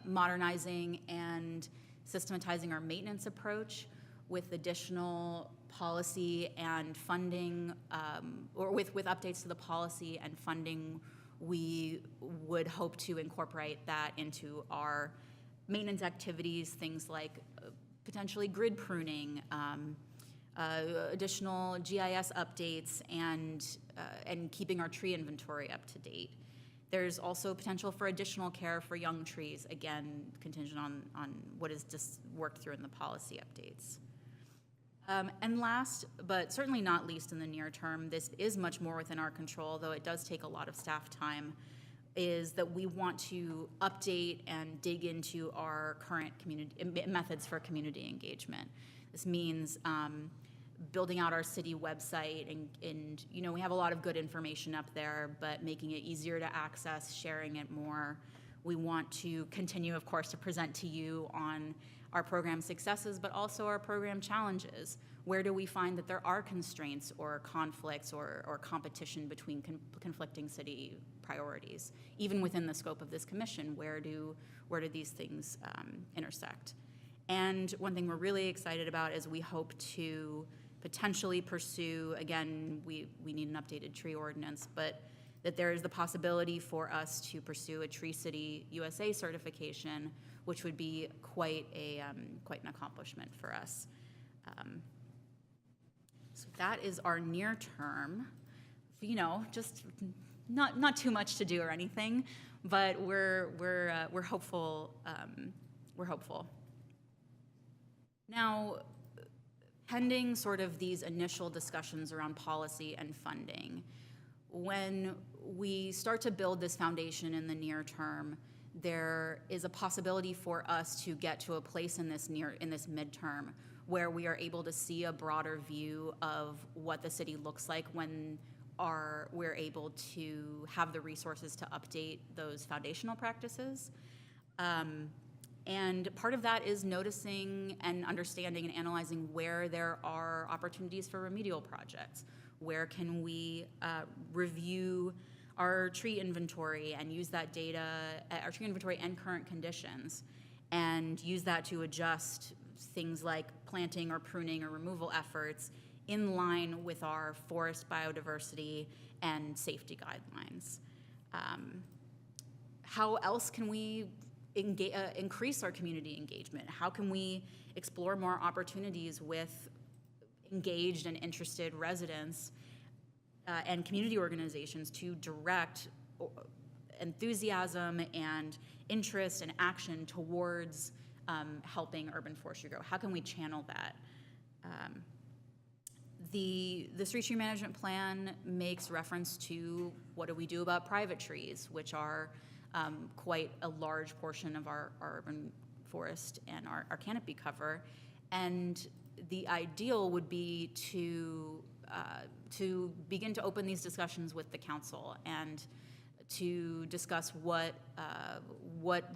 modernizing and systematizing our maintenance approach with additional policy and funding, or with updates to the policy and funding. We would hope to incorporate that into our maintenance activities, things like potentially grid pruning, additional GIS updates, and keeping our tree inventory up to date. There's also potential for additional care for young trees, again, contingent on what is just worked through in the policy updates. And last, but certainly not least in the near term, this is much more within our control, though it does take a lot of staff time, is that we want to update and dig into our current methods for community engagement. This means building out our city website, and we have a lot of good information up there, but making it easier to access, sharing it more. We want to continue, of course, to present to you on our program successes, but also our program challenges. Where do we find that there are constraints or conflicts or competition between conflicting city priorities? Even within the scope of this commission, where do these things intersect? And one thing we're really excited about is we hope to potentially pursue, again, we need an updated tree ordinance, but that there is the possibility for us to pursue a Tree City USA certification, which would be quite an accomplishment for us. So that is our near term. You know, just not too much to do or anything, but we're hopeful. We're hopeful. Now, pending sort of these initial discussions around policy and funding, when we start to build this foundation in the near term, there is a possibility for us to get to a place in this midterm where we are able to see a broader view of what the city looks like when we're able to have the resources to update those foundational practices. And part of that is noticing and understanding and analyzing where there are opportunities for remedial projects. Where can we review our tree inventory and use that data, our tree inventory and current conditions, and use that to adjust things like planting or pruning or removal efforts in line with our forest biodiversity and safety guidelines. How else can we increase our community engagement? How can we explore more opportunities with engaged and interested residents and community organizations to direct enthusiasm and interest and action towards helping urban forestry grow? How can we channel that? The Street Tree Management Plan makes reference to what do we do about private trees, which are quite a large portion of our urban forest and our canopy cover. And the ideal would be to begin to open these discussions with the council and to discuss what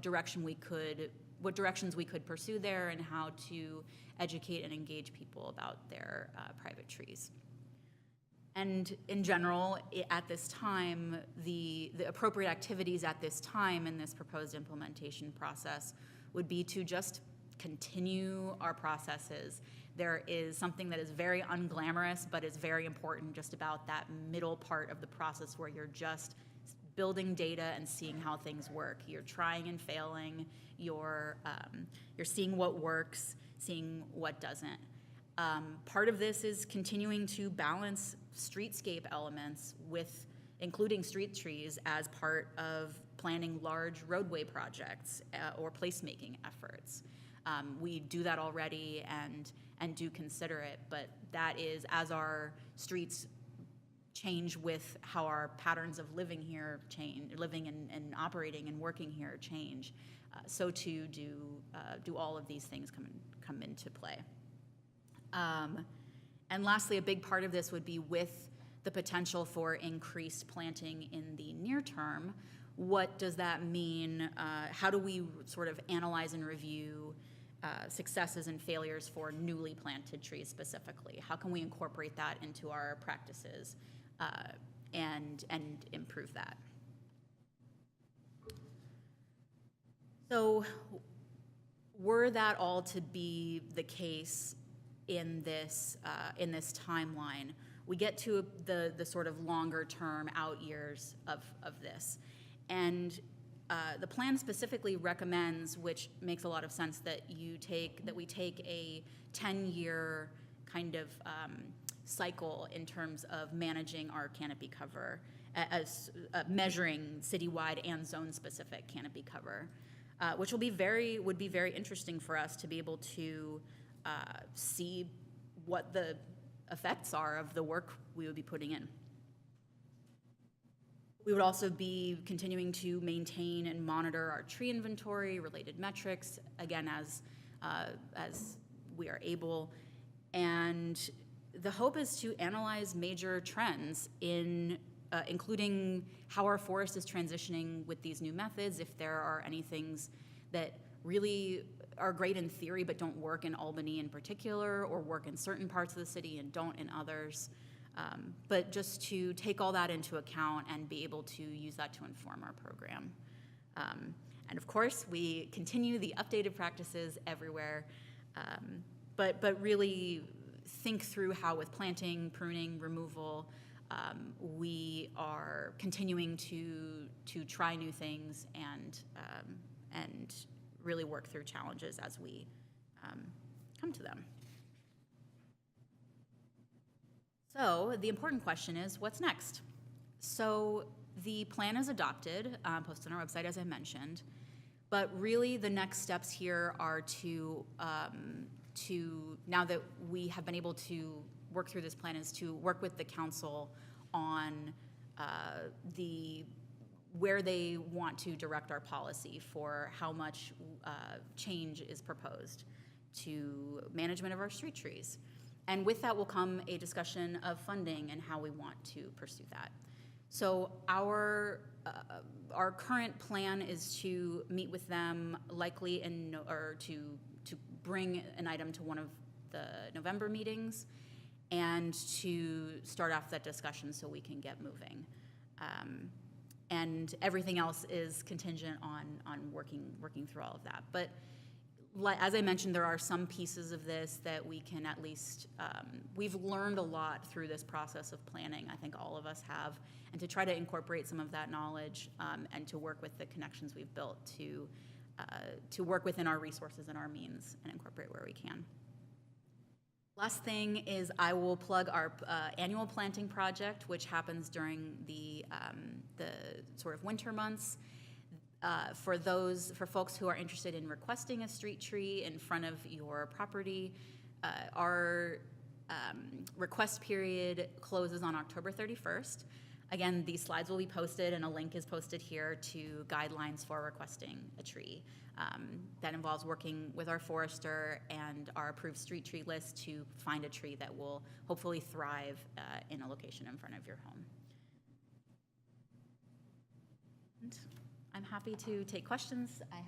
directions we could pursue there and how to educate and engage people about their private trees. And in general, at this time, the appropriate activities at this time in this proposed implementation process would be to just continue our processes. There is something that is very unglamorous, but is very important just about that middle part of the process where you're just building data and seeing how things work. You're trying and failing. You're seeing what works, seeing what doesn't. Part of this is continuing to balance streetscape elements with including street trees as part of planning large roadway projects or placemaking efforts. We do that already and do consider it, but that is as our streets change with how our patterns of living here change, living and operating and working here change, so too do all of these things come into play. And lastly, a big part of this would be with the potential for increased planting in the near term. What does that mean? How do we sort of analyze and review successes and failures for newly planted trees specifically? How can we incorporate that into our practices and improve that? So were that all to be the case in this timeline, we get to the sort of longer term out years of this. And the plan specifically recommends, which makes a lot of sense, that we take a 10-year kind of cycle in terms of managing our canopy cover, as measuring citywide and zone-specific canopy cover, which would be very interesting for us to be able to see what the effects are of the work we would be putting in. We would also be continuing to maintain and monitor our tree inventory, related metrics, again, as we are able. And the hope is to analyze major trends in including how our forest is transitioning with these new methods, if there are any things that really are great in theory but don't work in Albany in particular, or work in certain parts of the city and don't in others. But just to take all that into account and be able to use that to inform our program. And of course, we continue the updated practices everywhere, but really think through how with planting, pruning, removal, We are continuing to try new things and really work through challenges as we come to them. So the important question is, what's next? So the plan is adopted, posted on our website, as I mentioned, but really the next steps here are to now that we have been able to work through this plan, is to work with the council on where they want to direct our policy for how much change is proposed to management of our street trees. And with that will come a discussion of funding and how we want to pursue that. So our current plan is to meet with them likely or to bring an item to one of the November meetings and to start off that discussion so we can get moving. And everything else is contingent on working through all of that. But as I mentioned, there are some pieces of this that we can at least, we've learned a lot through this process of planning. I think all of us have, and to try to incorporate some of that knowledge and to work with the connections we've built to work within our resources and our means and incorporate where we can. Last thing is I will plug our annual planting project, which happens during the sort of winter months. For folks who are interested in requesting a street tree in front of your property, our request period closes on October 31st. Again, these slides will be posted and a link is posted here to guidelines for requesting a tree. That involves working with our forester and our approved street tree list to find a tree that will hopefully thrive in a location in front of your home. And I'm happy to take questions. I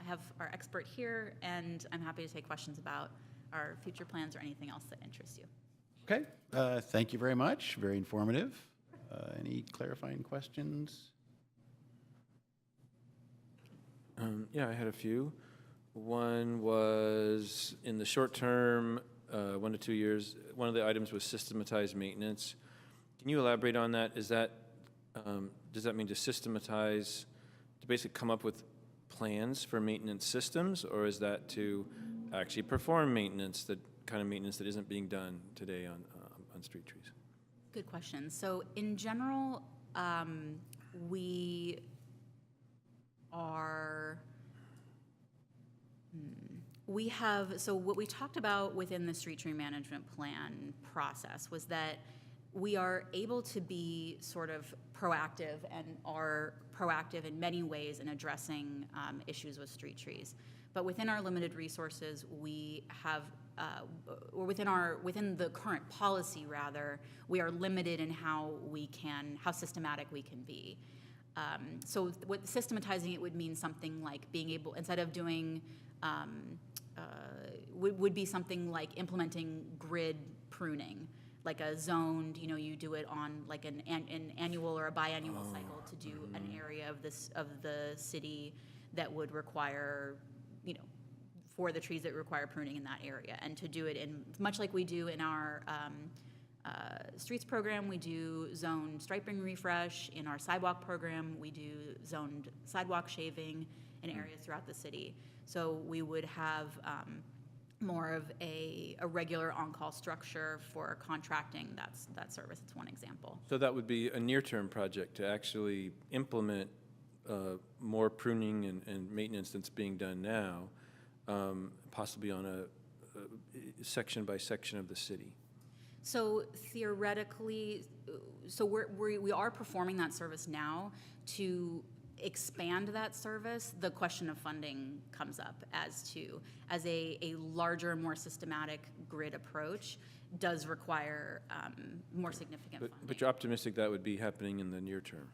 have our expert here, and I'm happy to take questions about our future plans or anything else that interests you.
Okay, thank you very much. Very informative. Any clarifying questions?
Yeah, I had a few. One was in the short term, 1 to 2 years, one of the items was systematized maintenance. Can you elaborate on that? Is that, does that mean to systematize, to basically come up with plans for maintenance systems, or is that to actually perform maintenance, the kind of maintenance that isn't being done today on street trees?
Good question. So in general, we have, so what we talked about within the street tree management plan process was that we are able to be sort of proactive and are proactive in many ways in addressing issues with street trees. But within our limited resources, we have, or within the current policy rather, we are limited in how systematic we can be. So what systematizing it would mean something like being able, instead of doing, would be something like implementing grid pruning, like a zoned, you do it on like an annual or a biannual cycle to do an area of the city that would require, for the trees that require pruning in that area, and to do it in, much like we do in our streets program, we do zoned striping refresh. In our sidewalk program, we do zoned sidewalk shaving in areas throughout the city. So we would have more of a regular on-call structure for contracting that service. It's one example.
So that would be a near-term project to actually implement more pruning and maintenance that's being done now, possibly on a section by section of the city.
So theoretically, so we are performing that service now. To expand that service, the question of funding comes up as a larger, more systematic grid approach does require more significant funding.
But you're optimistic that would be happening in the near term?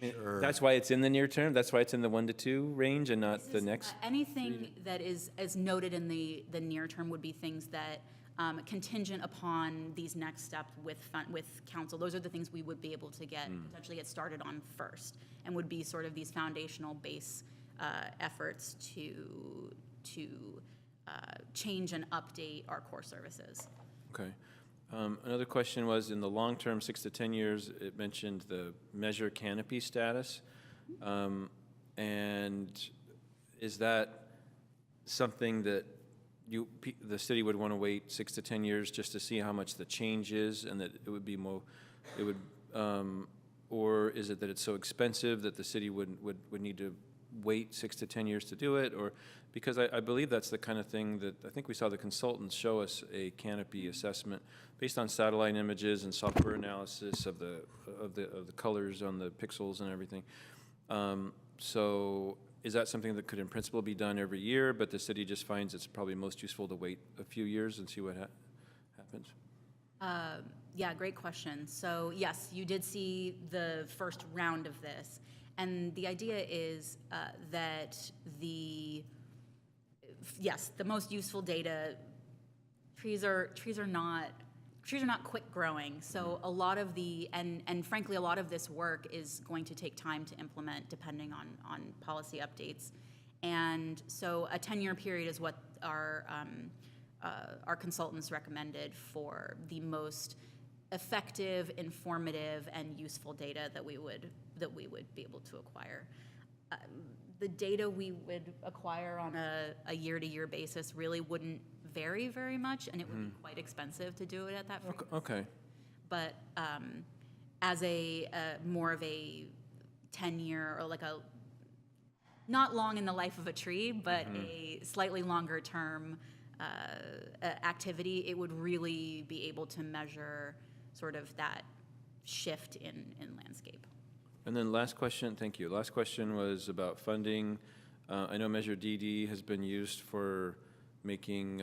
Sure.
That's why it's in the near term? That's why it's in the 1 to 2 range and not the next?
Anything that is noted in the near term would be things that contingent upon these next steps with council. Those are the things we would be able to potentially get started on first, and would be sort of these foundational base efforts to change and update our core services.
Okay. Another question was, in the long term, 6 to 10 years, it mentioned the measure canopy status. And is that something that the city would want to wait 6 to 10 years just to see how much the change is, and that it would be more, or is it that it's so expensive that the city would need to wait 6 to 10 years to do it? Or, because I believe that's the kind of thing that, I think we saw the consultants show us a canopy assessment based on satellite images and software analysis of the colors on the pixels and everything. So is that something that could in principle be done every year, but the city just finds it's probably most useful to wait a few years and see what happens?
Yeah, great question. So yes, you did see the first round of this. And the idea is that the most useful data, trees are not quick growing. So a lot of and frankly, a lot of this work is going to take time to implement depending on policy updates. And so a 10-year period is what our consultants recommended for the most effective, informative, and useful data that we would be able to acquire. The data we would acquire on a year-to-year basis really wouldn't vary very much, and it would be quite expensive to do it at that frequency.
Okay.
But as a more of a 10-year, or like a not long in the life of a tree, but a slightly longer term activity, it would really be able to measure sort of that shift in landscape.
And then last question, thank you. Last question was about funding. I know Measure DD has been used for making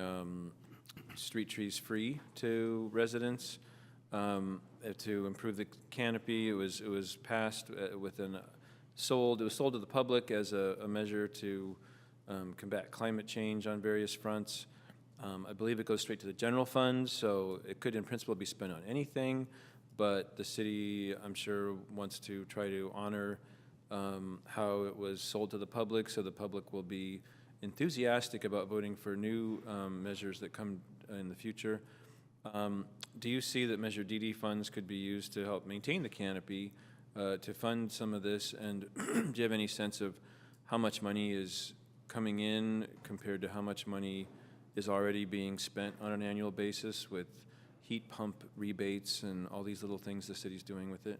street trees free to residents to improve the canopy. It was passed it was sold to the public as a measure to combat climate change on various fronts. I believe it goes straight to the general fund, so it could in principle be spent on anything, but the city, I'm sure, wants to try to honor how it was sold to the public, so the public will be enthusiastic about voting for new measures that come in the future. Do you see that Measure DD funds could be used to help maintain the canopy, to fund some of this, and do you have any sense of how much money is coming in compared to how much money is already being spent on an annual basis with heat pump rebates and all these little things the city's doing with it?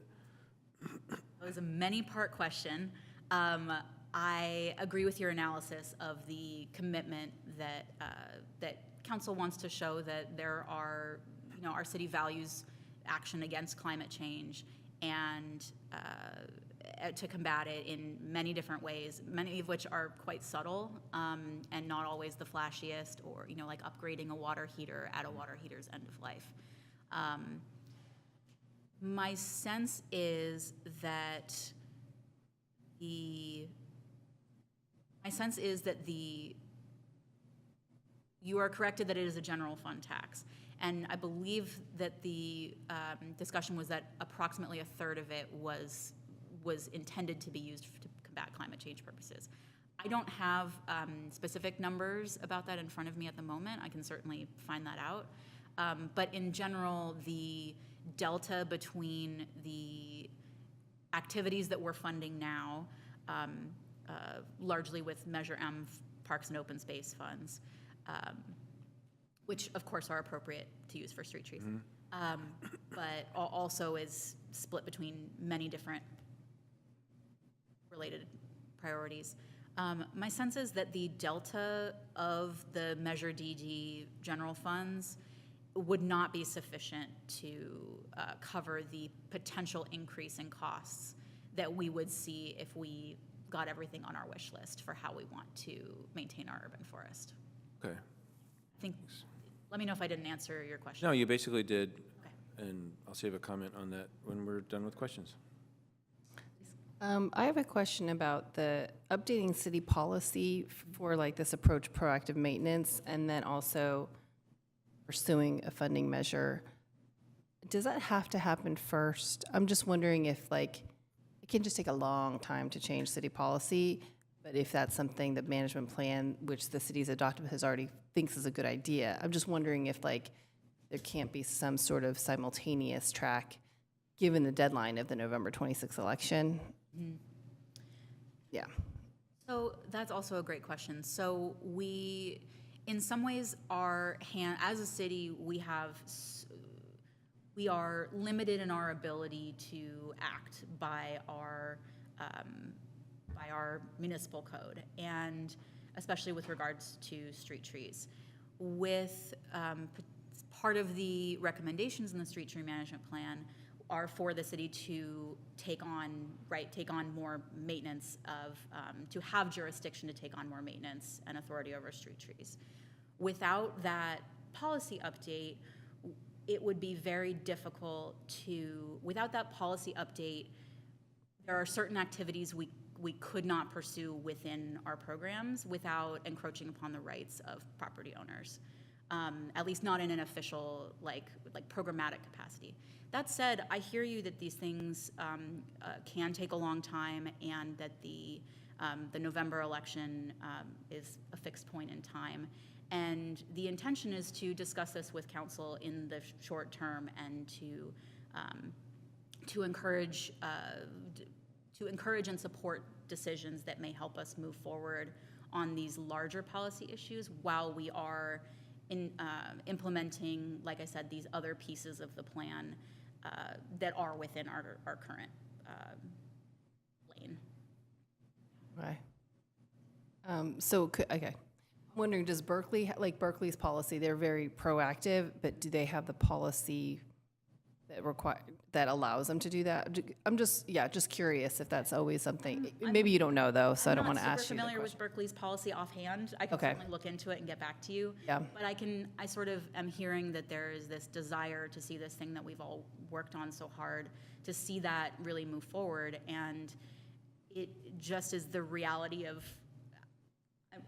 It was a many-part question. I agree with your analysis of the commitment that that council wants to show that there are, our city values action against climate change and to combat it in many different ways, many of which are quite subtle and not always the flashiest, or like upgrading a water heater at a water heater's end of life. My sense is that you are corrected that it is a general fund tax. And I believe that the discussion was that approximately a third of it was intended to be used to combat climate change purposes. I don't have specific numbers about that in front of me at the moment. I can certainly find that out. But in general, the delta between the activities that we're funding now, largely with Measure M Parks and Open Space funds, which of course are appropriate to use for street trees, but also is split between many different related priorities. My sense is that the delta of the Measure DD general funds would not be sufficient to cover the potential increase in costs that we would see if we got everything on our wish list for how we want to maintain our urban forest.
Okay.
I think, let me know if I didn't answer your question.
No, you basically did,
Okay.
and I'll save a comment on that when we're done with questions.
I have a question about the updating city policy for like this approach proactive maintenance, and then also pursuing a funding measure. Does that have to happen first? I'm just wondering if it can just take a long time to change city policy, but if that's something the management plan, which the city's adopted, has already thinks is a good idea. I'm just wondering if there can't be some sort of simultaneous track, given the deadline of the November 26th election? Yeah.
So that's also a great question. So we, in some ways, as a city, we are limited in our ability to act by our municipal code, and especially with regards to street trees. With part of the recommendations in the street tree management plan are for the city to take on more maintenance to have jurisdiction to take on more maintenance and authority over street trees. Without that policy update, it would be very difficult without that policy update, there are certain activities we could not pursue within our programs without encroaching upon the rights of property owners, at least not in an official, like programmatic capacity. That said, I hear you that these things can take a long time, and that the November election is a fixed point in time. And the intention is to discuss this with council in the short term, and to encourage and support decisions that may help us move forward on these larger policy issues while we are implementing, like I said, these other pieces of the plan that are within our current lane.
Okay. Okay. I'm wondering, does Berkeley, like Berkeley's policy, they're very proactive, but do they have the policy that allows them to do that? I'm just curious if that's always something. Maybe you don't know, though, so I don't want to ask you
I'm not
the
super familiar with
question.
Berkeley's policy offhand. I can certainly look into it and get back to you.
Yeah.
But I sort of am hearing that there is this desire to see this thing that we've all worked on so hard, to see that really move forward. And it just is the reality of,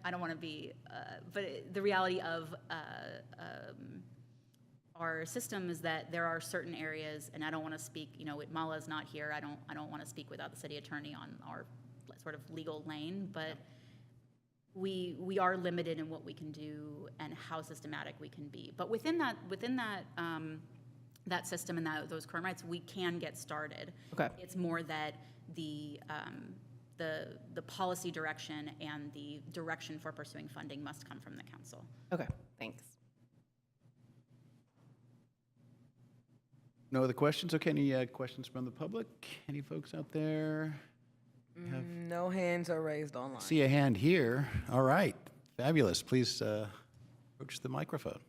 I don't want to be, the reality of our system is that there are certain areas, and I don't want to speak, Mala's not here, I don't want to speak without the city attorney on our sort of legal lane, but we are limited in what we can do and how systematic we can be. But within that system and those current rights, we can get started.
Okay.
It's more that the policy direction and the direction for pursuing funding must come from the council.
Okay, thanks.
No other questions? Okay, any questions from the public? Any folks out there?
No hands are raised online.
See a hand here. All right, fabulous. Please approach the microphone.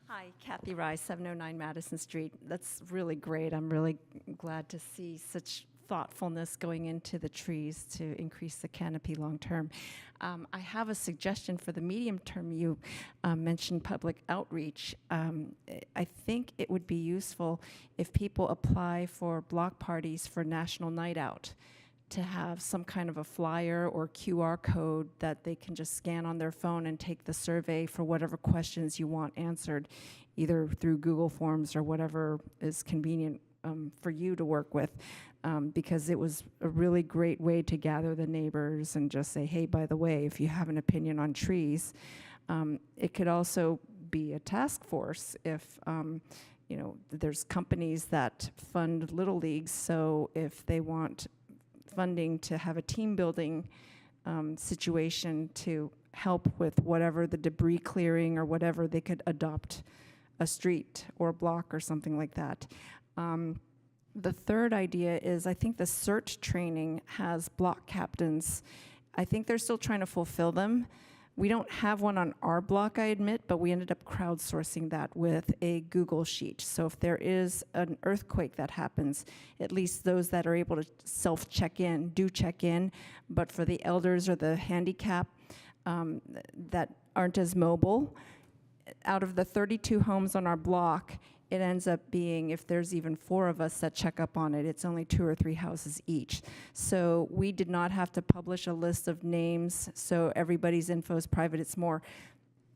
Hi, Kathy Rice, 709 Madison Street. That's really great. I'm really glad to see such thoughtfulness going into the trees to increase the canopy long term. I have a suggestion for the medium term. You mentioned public outreach. I think it would be useful if people apply for block parties for National Night Out, to have some kind of a flyer or QR code that they can just scan on their phone and take the survey for whatever questions you want answered, either through Google Forms or whatever is convenient for you to work with, because it was a really great way to gather the neighbors and just say, hey, by the way, if you have an opinion on trees. It could also be a task force if there's companies that fund Little Leagues, so if they want funding to have a team building situation to help with whatever the debris clearing or whatever, they could adopt a street or a block or something like that. The third idea is, I think the CERT training has block captains. I think they're still trying to fulfill them. We don't have one on our block, I admit, but we ended up crowdsourcing that with a Google sheet. So if there is an earthquake that happens, at least those that are able to self-check in, do check in. But for the elders or the handicap that aren't as mobile, out of the 32 homes on our block, it ends up being, if there's even 4 of us that check up on it, it's only 2 or 3 houses each. So we did not have to publish a list of names, so everybody's info is private. It's more,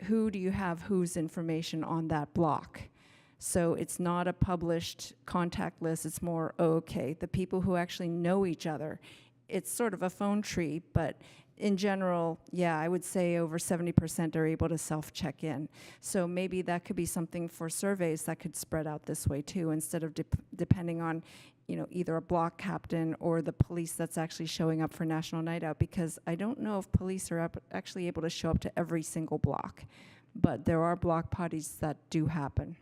who do you have whose information on that block? So it's not a published contact list. It's more, okay, the people who actually know each other. It's sort of a phone tree, but in general, yeah, I would say over 70% are able to self-check in. So maybe that could be something for surveys that could spread out this way too, instead of depending on, either a block captain or the police that's actually showing up for National Night Out, because I don't know if police are actually able to show up to every single block, but there are block parties that do happen.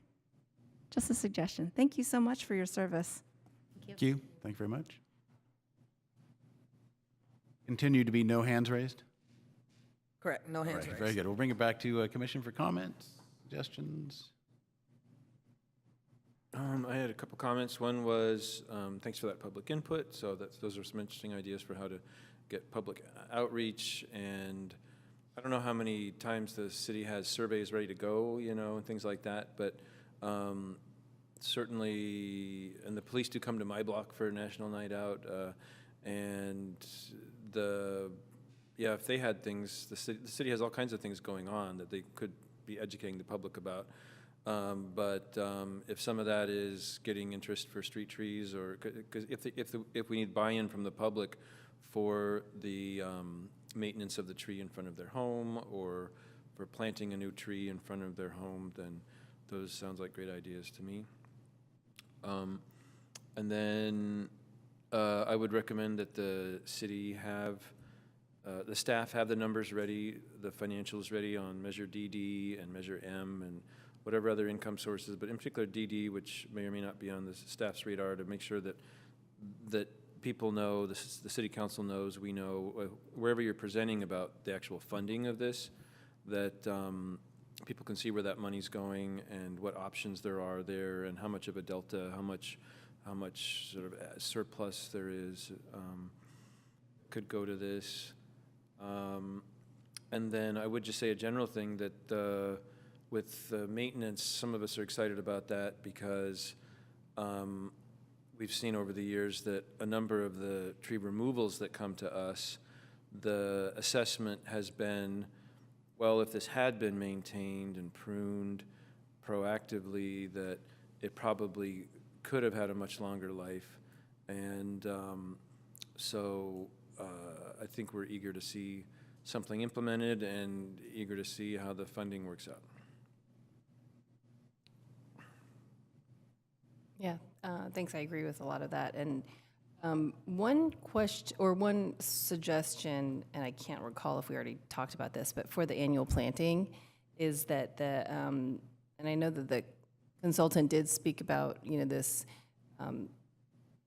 Just a suggestion. Thank you so much for your service.
Thank you. Thank you very much. Continue to be no hands raised?
Correct, no hands
Right,
raised.
very good. We'll bring it back to Commission for comments, suggestions.
I had a couple comments. One was, thanks for that public input. So those are some interesting ideas for how to get public outreach. And I don't know how many times the city has surveys ready to go, and things like that. But certainly, and the police do come to my block for National Night Out. And if they had things, the city has all kinds of things going on that they could be educating the public about. But if some of that is getting interest for street trees, or because if we need buy-in from the public for the maintenance of the tree in front of their home, or for planting a new tree in front of their home, then those sounds like great ideas to me. And then I would recommend that the city have the staff have the numbers ready, the financials ready on Measure DD and Measure M and whatever other income sources, but in particular DD, which may or may not be on the staff's radar, to make sure that people know, the city council knows, we know, wherever you're presenting about the actual funding of this, that people can see where that money's going and what options there are there, and how much of a delta, how much sort of surplus there is could go to this. And then I would just say a general thing that with maintenance, some of us are excited about that because we've seen over the years that a number of the tree removals that come to us, the assessment has been, well, if this had been maintained and pruned proactively, that it probably could have had a much longer life. And so I think we're eager to see something implemented and eager to see how the funding works out.
Yeah, thanks. I agree with a lot of that. And one question or one suggestion, and I can't recall if we already talked about this, but for the annual planting, is that and I know that the consultant did speak about this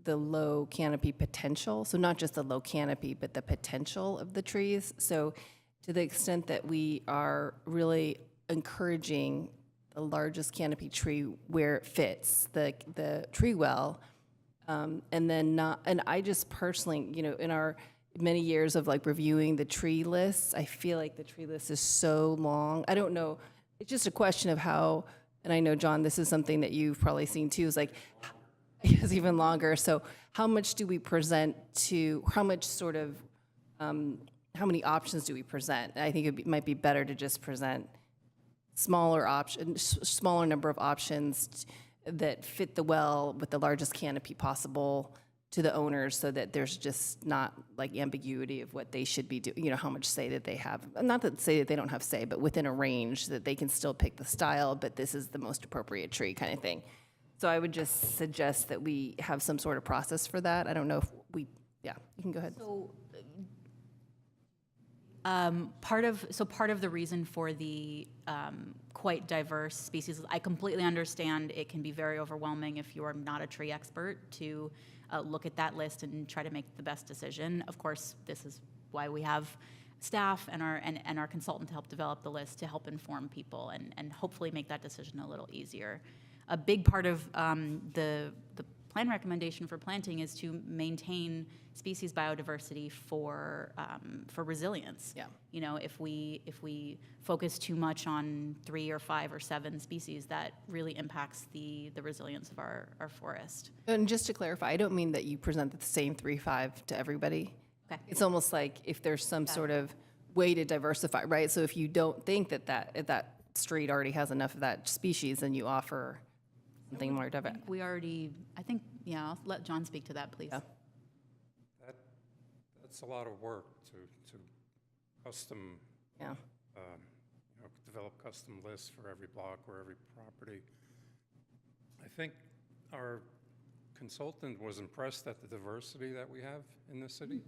the low canopy potential. So not just the low canopy, but the potential of the trees. So to the extent that we are really encouraging the largest canopy tree where it fits, the tree well, and then not, and I just personally, in our many years of like reviewing the tree lists, I feel like the tree list is so long. I don't know, it's just a question of how, and I know, John, this is something that you've probably seen too, is like, it's even longer. So how much do we present to, how much sort of, how many options do we present? I think it might be better to just present smaller number of options that fit the well with the largest canopy possible to the owners, so that there's just not like ambiguity of what they should be doing, how much say that they have. Not that say that they don't have say, but within a range that they can still pick the style, but this is the most appropriate tree kind of thing. So I would just suggest that we have some sort of process for that. I don't know if you can go ahead.
So part of the reason for the quite diverse species, I completely understand it can be very overwhelming if you are not a tree expert to look at that list and try to make the best decision. Of course, this is why we have staff and our consultant to help develop the list, to help inform people and hopefully make that decision a little easier. A big part of the plan recommendation for planting is to maintain species biodiversity for resilience.
Yeah.
If we focus too much on 3 or 5 or 7 species, that really impacts the resilience of our forest.
And just to clarify, I don't mean that you present the same 3-5 to everybody.
Okay.
It's almost like if there's some sort of way to diversify, right? So if you don't think that street already has enough of that species, then you offer something more diverse.
I'll let John speak to that, please.
Yeah.
That's a lot of work to custom,
Yeah.
develop custom lists for every block or every property. I think our consultant was impressed at the diversity that we have in the city.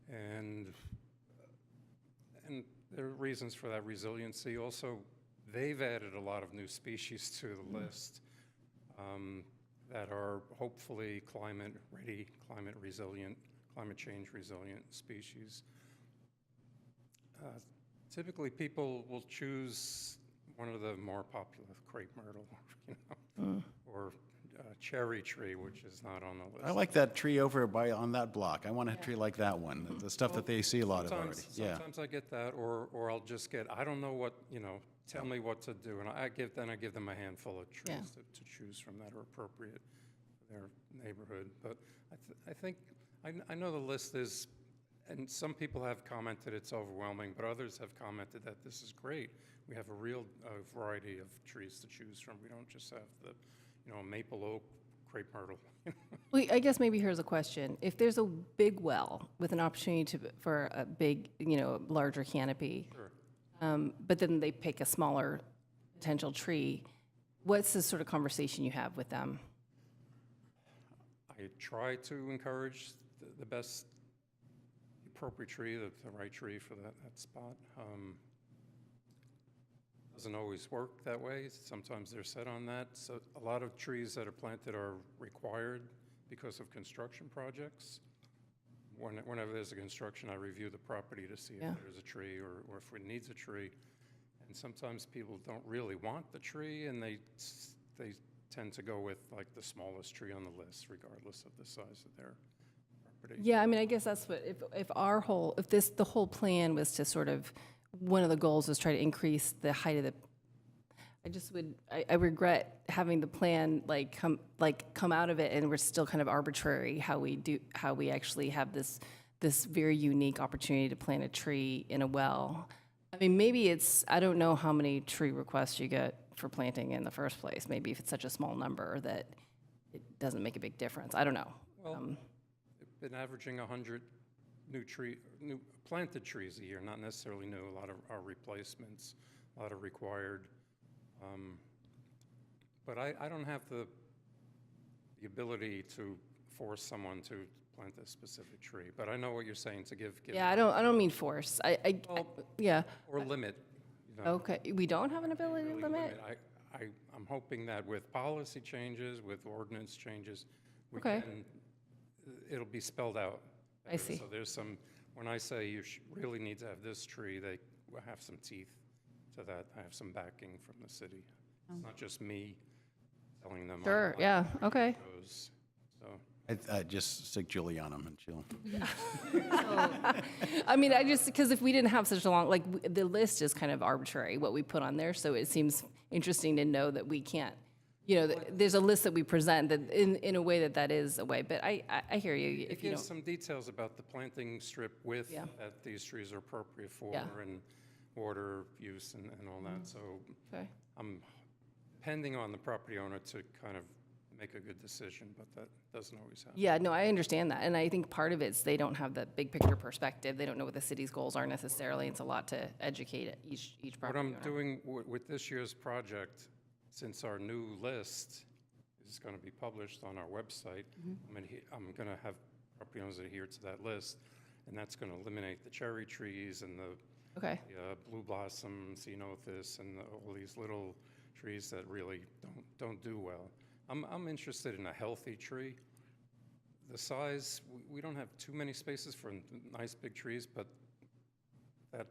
And there are reasons for that resiliency. Also, they've added a lot of new species to the list that are hopefully climate ready, climate resilient, climate change resilient species. Typically, people will choose one of the more popular, crepe myrtle, or cherry tree, which is not on the list.
I like that tree over on that block. I want a tree like that one, the stuff that they see a lot of already. Yeah.
Sometimes I get that, or I'll just get, I don't know what, tell me what to do, and I give them a handful of trees to choose from that are appropriate for their neighborhood. But I think, I know the list is, and some people have commented it's overwhelming, but others have commented that this is great. We have a real variety of trees to choose from. We don't just have the, maple oak, crepe myrtle.
Well, I guess maybe here's a question. If there's a big well with an opportunity for a big, larger canopy,
Sure.
but then they pick a smaller potential tree, what's the sort of conversation you have with them?
I try to encourage the best appropriate tree, the right tree for that spot. Doesn't always work that way. Sometimes they're set on that. So a lot of trees that are planted are required because of construction projects. Whenever there's a construction, I review the property to see if there's a tree or if it needs a tree. And sometimes people don't really want the tree, and they tend to go with like the smallest tree on the list, regardless of the size of their property.
Yeah, I mean, I guess that's what, if the whole plan was to sort of, one of the goals was try to increase the height of the, I regret having the plan come out of it and we're still kind of arbitrary how we actually have this very unique opportunity to plant a tree in a well. I mean, maybe I don't know how many tree requests you get for planting in the first place. Maybe if it's such a small number that it doesn't make a big difference. I don't know.
Well, they've been averaging 100 new planted trees a year, not necessarily new. A lot of our replacements, a lot of required. But I don't have the ability to force someone to plant a specific tree. But I know what you're saying, to give.
Yeah, I don't mean force. Yeah.
Or limit.
Okay, we don't have an ability to limit?
I'm hoping that with policy changes, with ordinance changes, it'll be spelled out.
I see.
So there's some, when I say you really need to have this tree, they have some teeth to that. I have some backing from the city. It's not just me telling them.
Sure, yeah, okay.
So.
I just stick Julie on them and she'll.
I mean, because if we didn't have such a long, the list is kind of arbitrary, what we put on there, so it seems interesting to know that we can't, there's a list that we present that in a way that is a way, but I hear you.
It gives some details about the planting strip width that these trees are appropriate for and water use and all that, so I'm depending on the property owner to kind of make a good decision, but that doesn't always happen.
Yeah, no, I understand that, and I think part of it is they don't have the big picture perspective. They don't know what the city's goals are necessarily. It's a lot to educate each property owner.
What I'm doing with this year's project, since our new list is going to be published on our website, I'm going to have property owners adhere to that list, and that's going to eliminate the cherry trees and the blue blossom, ceanothus, and all these little trees that really don't do well. I'm interested in a healthy tree. The size, we don't have too many spaces for nice big trees, but that.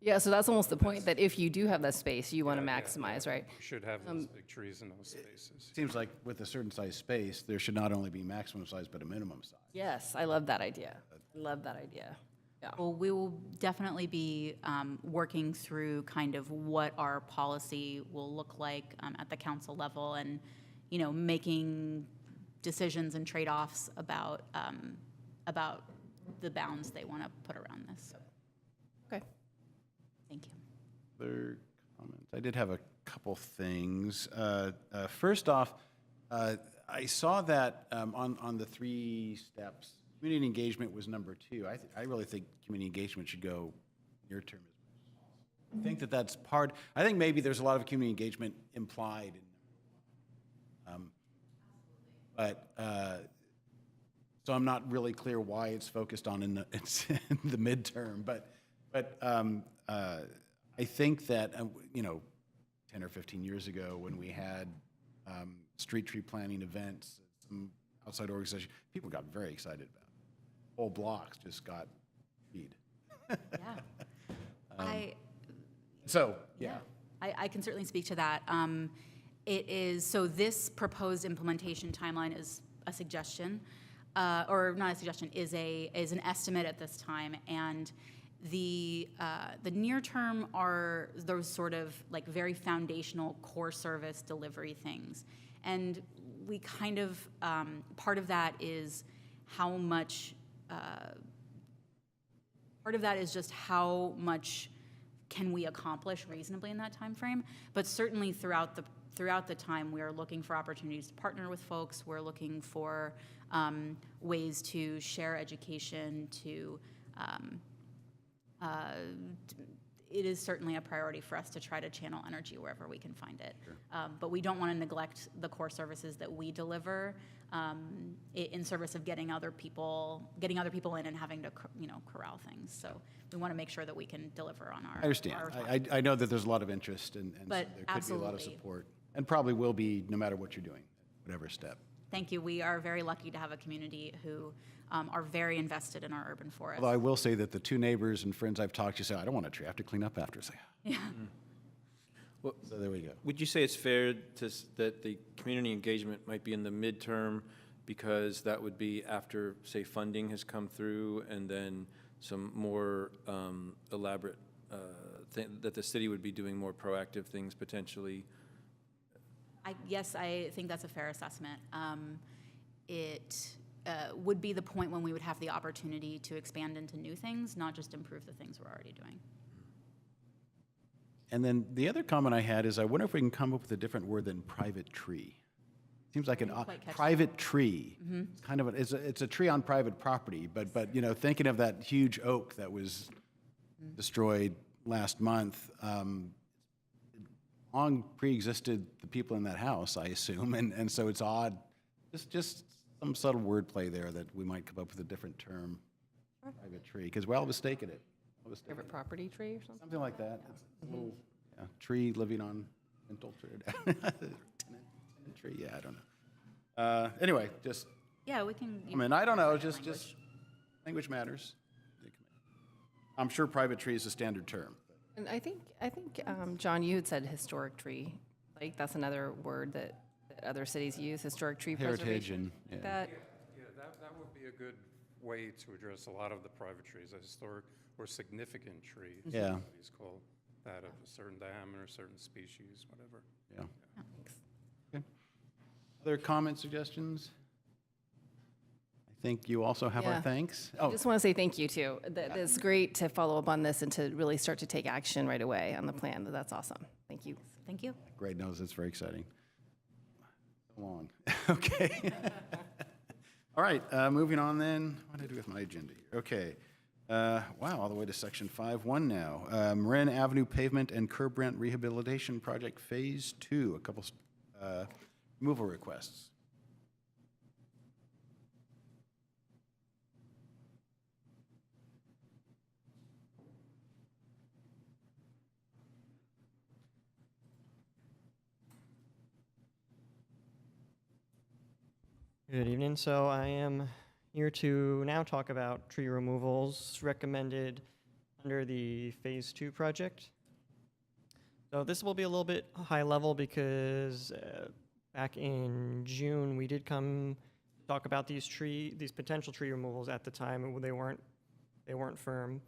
Yeah, so that's almost the point, that if you do have that space, you want to maximize, right?
We should have those big trees in those spaces.
Seems like with a certain size space, there should not only be maximum size, but a minimum size.
Yes, I love that idea. Yeah.
Well, we will definitely be working through kind of what our policy will look like at the council level, and making decisions and trade-offs about the bounds they want to put around this.
Okay.
Thank you.
Other comments? I did have a couple things. First off, I saw that on the 3 steps Community engagement was number 2. I really think community engagement should go near term. I think that's part, I think maybe there's a lot of community engagement implied in so I'm not really clear why it's focused on it's in the midterm, but I think that, 10 or 15 years ago when we had street tree planting events, some outside organization, people got very excited about it. Whole blocks just got treed.
Yeah.
So, yeah.
I can certainly speak to that. So this proposed implementation timeline is a suggestion, or not a suggestion, is an estimate at this time. And the near term are those sort of like very foundational core service delivery things. And we kind of, part of that is how much, part of that is just how much can we accomplish reasonably in that time frame. But certainly throughout the time, we are looking for opportunities to partner with folks. We're looking for ways to share education, it is certainly a priority for us to try to channel energy wherever we can find it. Sure. But we don't want to neglect the core services that we deliver in service of getting other people in and having to corral things. So we want to make sure that we can deliver on our.
I understand. I know that there's a lot of interest and so there could be a lot of support, and probably will be no matter what you're doing, whatever step.
Thank you. We are very lucky to have a community who are very invested in our urban forest.
Although I will say that the 2 neighbors and friends I've talked to say, I don't want a tree, I have to clean up after. It's like,
yeah.
Well,
so there we go.
would you say it's fair that the community engagement might be in the midterm because that would be after, say, funding has come through and then some more elaborate, that the city would be doing more proactive things potentially?
Yes, I think that's a fair assessment. It would be the point when we would have the opportunity to expand into new things, not just improve the things we're already doing.
And then the other comment I had is I wonder if we can come up with a different word than private tree. Seems like a private tree. Mm-hmm. It's kind of it's a tree on private property, but thinking of that huge oak that was destroyed last month, long pre-existed the people in that house, I assume, and so it's odd. Just some subtle wordplay there that we might come up with a different term, private tree, because we're all mistaken it.
Favorite property tree or something?
Something like that. It's a little tree living on rental tree. Tenant tree, yeah, I don't know. Anyway, just.
Yeah, we can.
I mean, I don't know, just language matters. I'm sure private tree is a standard term.
And I think John, you had said historic tree. Like that's another word that other cities use, historic tree preservation.
Heritage and
that would be a good way to address a lot of the private trees, a historic or significant tree.
Yeah.
It's called that of a certain diameter, certain species, whatever.
Yeah. Thanks. Okay. Other comments, suggestions? I think you also have our thanks.
I just want to say thank you too. It's great to follow up on this and to really start to take action right away on the plan. That's awesome. Thank you.
Thank you.
Great knows it's very exciting. So long. Okay. All right, moving on then. What did I do with my agenda here? Okay. Wow, all the way to section 5.1 now. Marin Avenue Pavement and Curb Rent Rehabilitation Project Phase 2, a couple removal requests.
Good evening. So I am here to now talk about tree removals recommended under the Phase 2 project. So this will be a little bit high level because back in June we did come talk about these potential tree removals at the time. They weren't firm.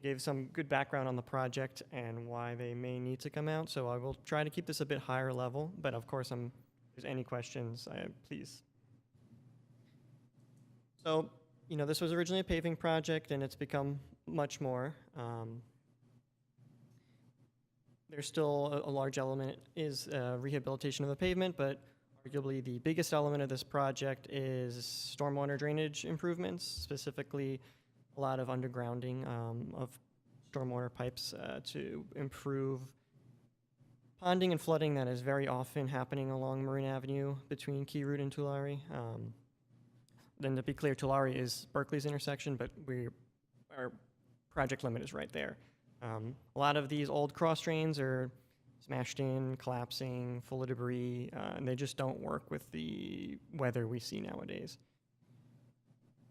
Gave some good background on the project and why they may need to come out. So I will try to keep this a bit higher level, but of course if there's any questions, please. So, this was originally a paving project and it's become much more. There's still a large element is rehabilitation of the pavement, but Arguably, the biggest element of this project is stormwater drainage improvements, specifically a lot of undergrounding of stormwater pipes to improve ponding and flooding that is very often happening along Marin Avenue between Key Route and Tulare. Then to be clear, Tulare is Berkeley's intersection, but our project limit is right there. A lot of these old cross drains are smashed in, collapsing, full of debris, and they just don't work with the weather we see nowadays.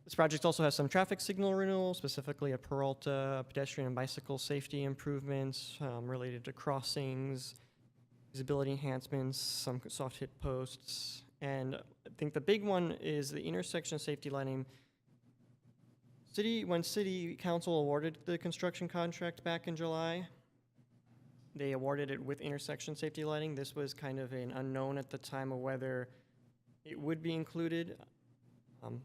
This project also has some traffic signal renewal, specifically at Peralta, pedestrian and bicycle safety improvements related to crossings, visibility enhancements, some soft hit posts, and I think the big one is the intersection safety lighting. When City Council awarded the construction contract back in July, they awarded it with intersection safety lighting. This was kind of an unknown at the time of whether it would be included.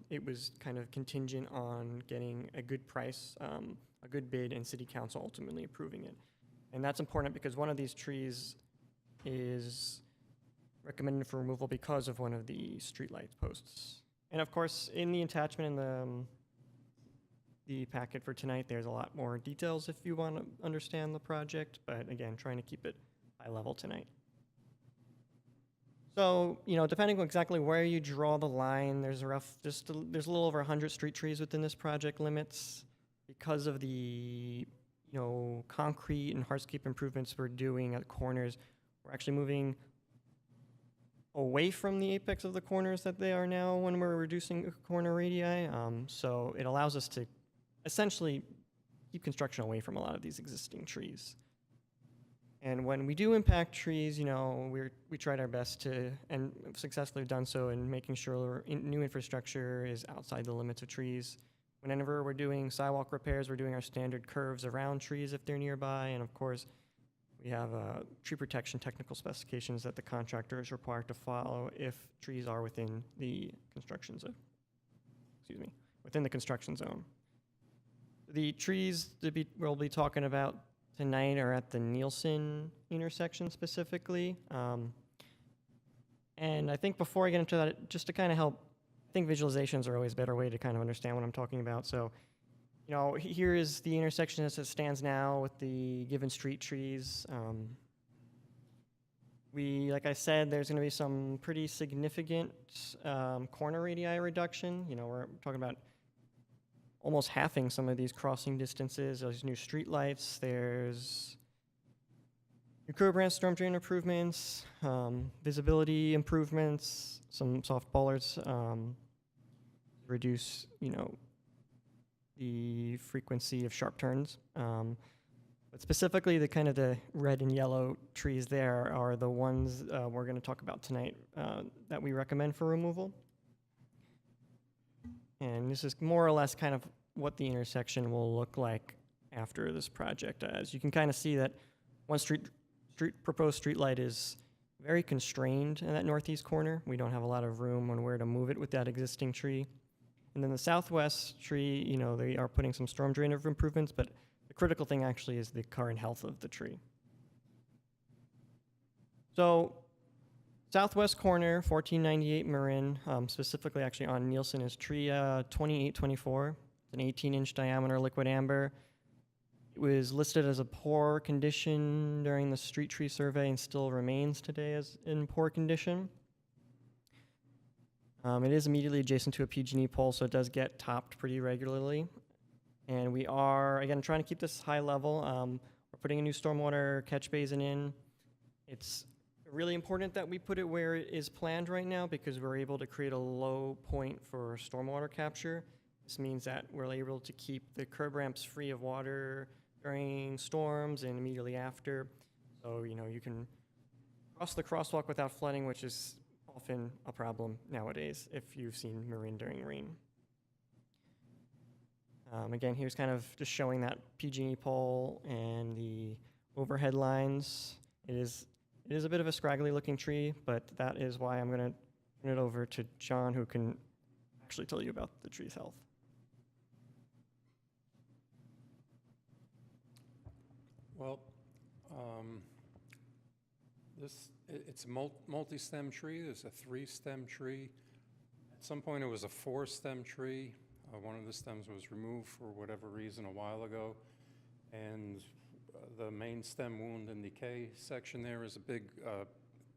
It was kind of contingent on getting a good price, a good bid, and City Council ultimately approving it. And that's important because one of these trees is recommended for removal because of one of the streetlight posts. And of course, in the attachment in the packet for tonight, there's a lot more details if you want to understand the project, but again, trying to keep it high level tonight. So, depending on exactly where you draw the line, there's there's a little over 100 street trees within this project limits. Because of the, concrete and hardscape improvements we're doing at corners, we're actually moving away from the apex of the corners that they are now when we're reducing corner radii. So it allows us to essentially keep construction away from a lot of these existing trees. And when we do impact trees, we tried our best to, and successfully done so in making sure new infrastructure is outside the limits of trees. Whenever we're doing sidewalk repairs, we're doing our standard curves around trees if they're nearby. And of course, we have tree protection technical specifications that the contractor is required to follow if trees are within the construction zone. Within the construction zone. The trees we'll be talking about tonight are at the Nielsen intersection specifically. And I think before I get into that, just to kind of help, I think visualizations are always a better way to kind of understand what I'm talking about. So, here is the intersection as it stands now with the given street trees. Like I said, there's going to be some pretty significant corner radii reduction. We're talking about almost halving some of these crossing distances. There's new street lights. There's new curb ramp storm drain improvements, visibility improvements, some soft bollards, reduce, the frequency of sharp turns. But specifically, the red and yellow trees there are the ones we're going to talk about tonight that we recommend for removal. And this is more or less kind of what the intersection will look like after this project. As you can kind of see that one proposed street light is very constrained in that northeast corner. We don't have a lot of room on where to move it with that existing tree. And then the southwest tree, they are putting some storm drain improvements, but the critical thing actually is the current health of the tree. So southwest corner, 1498 Marin, specifically actually on Nielsen, is tree 2824. It's an 18-inch diameter liquid amber. It was listed as a poor condition during the street tree survey and still remains today as in poor condition. It is immediately adjacent to a PG&E pole, so it does get topped pretty regularly. And we are, again, trying to keep this high level. We're putting a new stormwater catch basin in. It's really important that we put it where it is planned right now because we're able to create a low point for stormwater capture. This means that we're able to keep the curb ramps free of water during storms and immediately after. So, you can cross the crosswalk without flooding, which is often a problem nowadays if you've seen Marin during rain. Again, here's kind of just showing that PG&E pole and the overhead lines. It is a bit of a scraggly looking tree, but that is why I'm going to turn it over to John, who can actually tell you about the tree's health.
Well, It's a multi-stem tree. There's a 3-stem tree. At some point, it was a 4-stem tree. One of the stems was removed for whatever reason a while ago. And the main stem wound and decay section there is a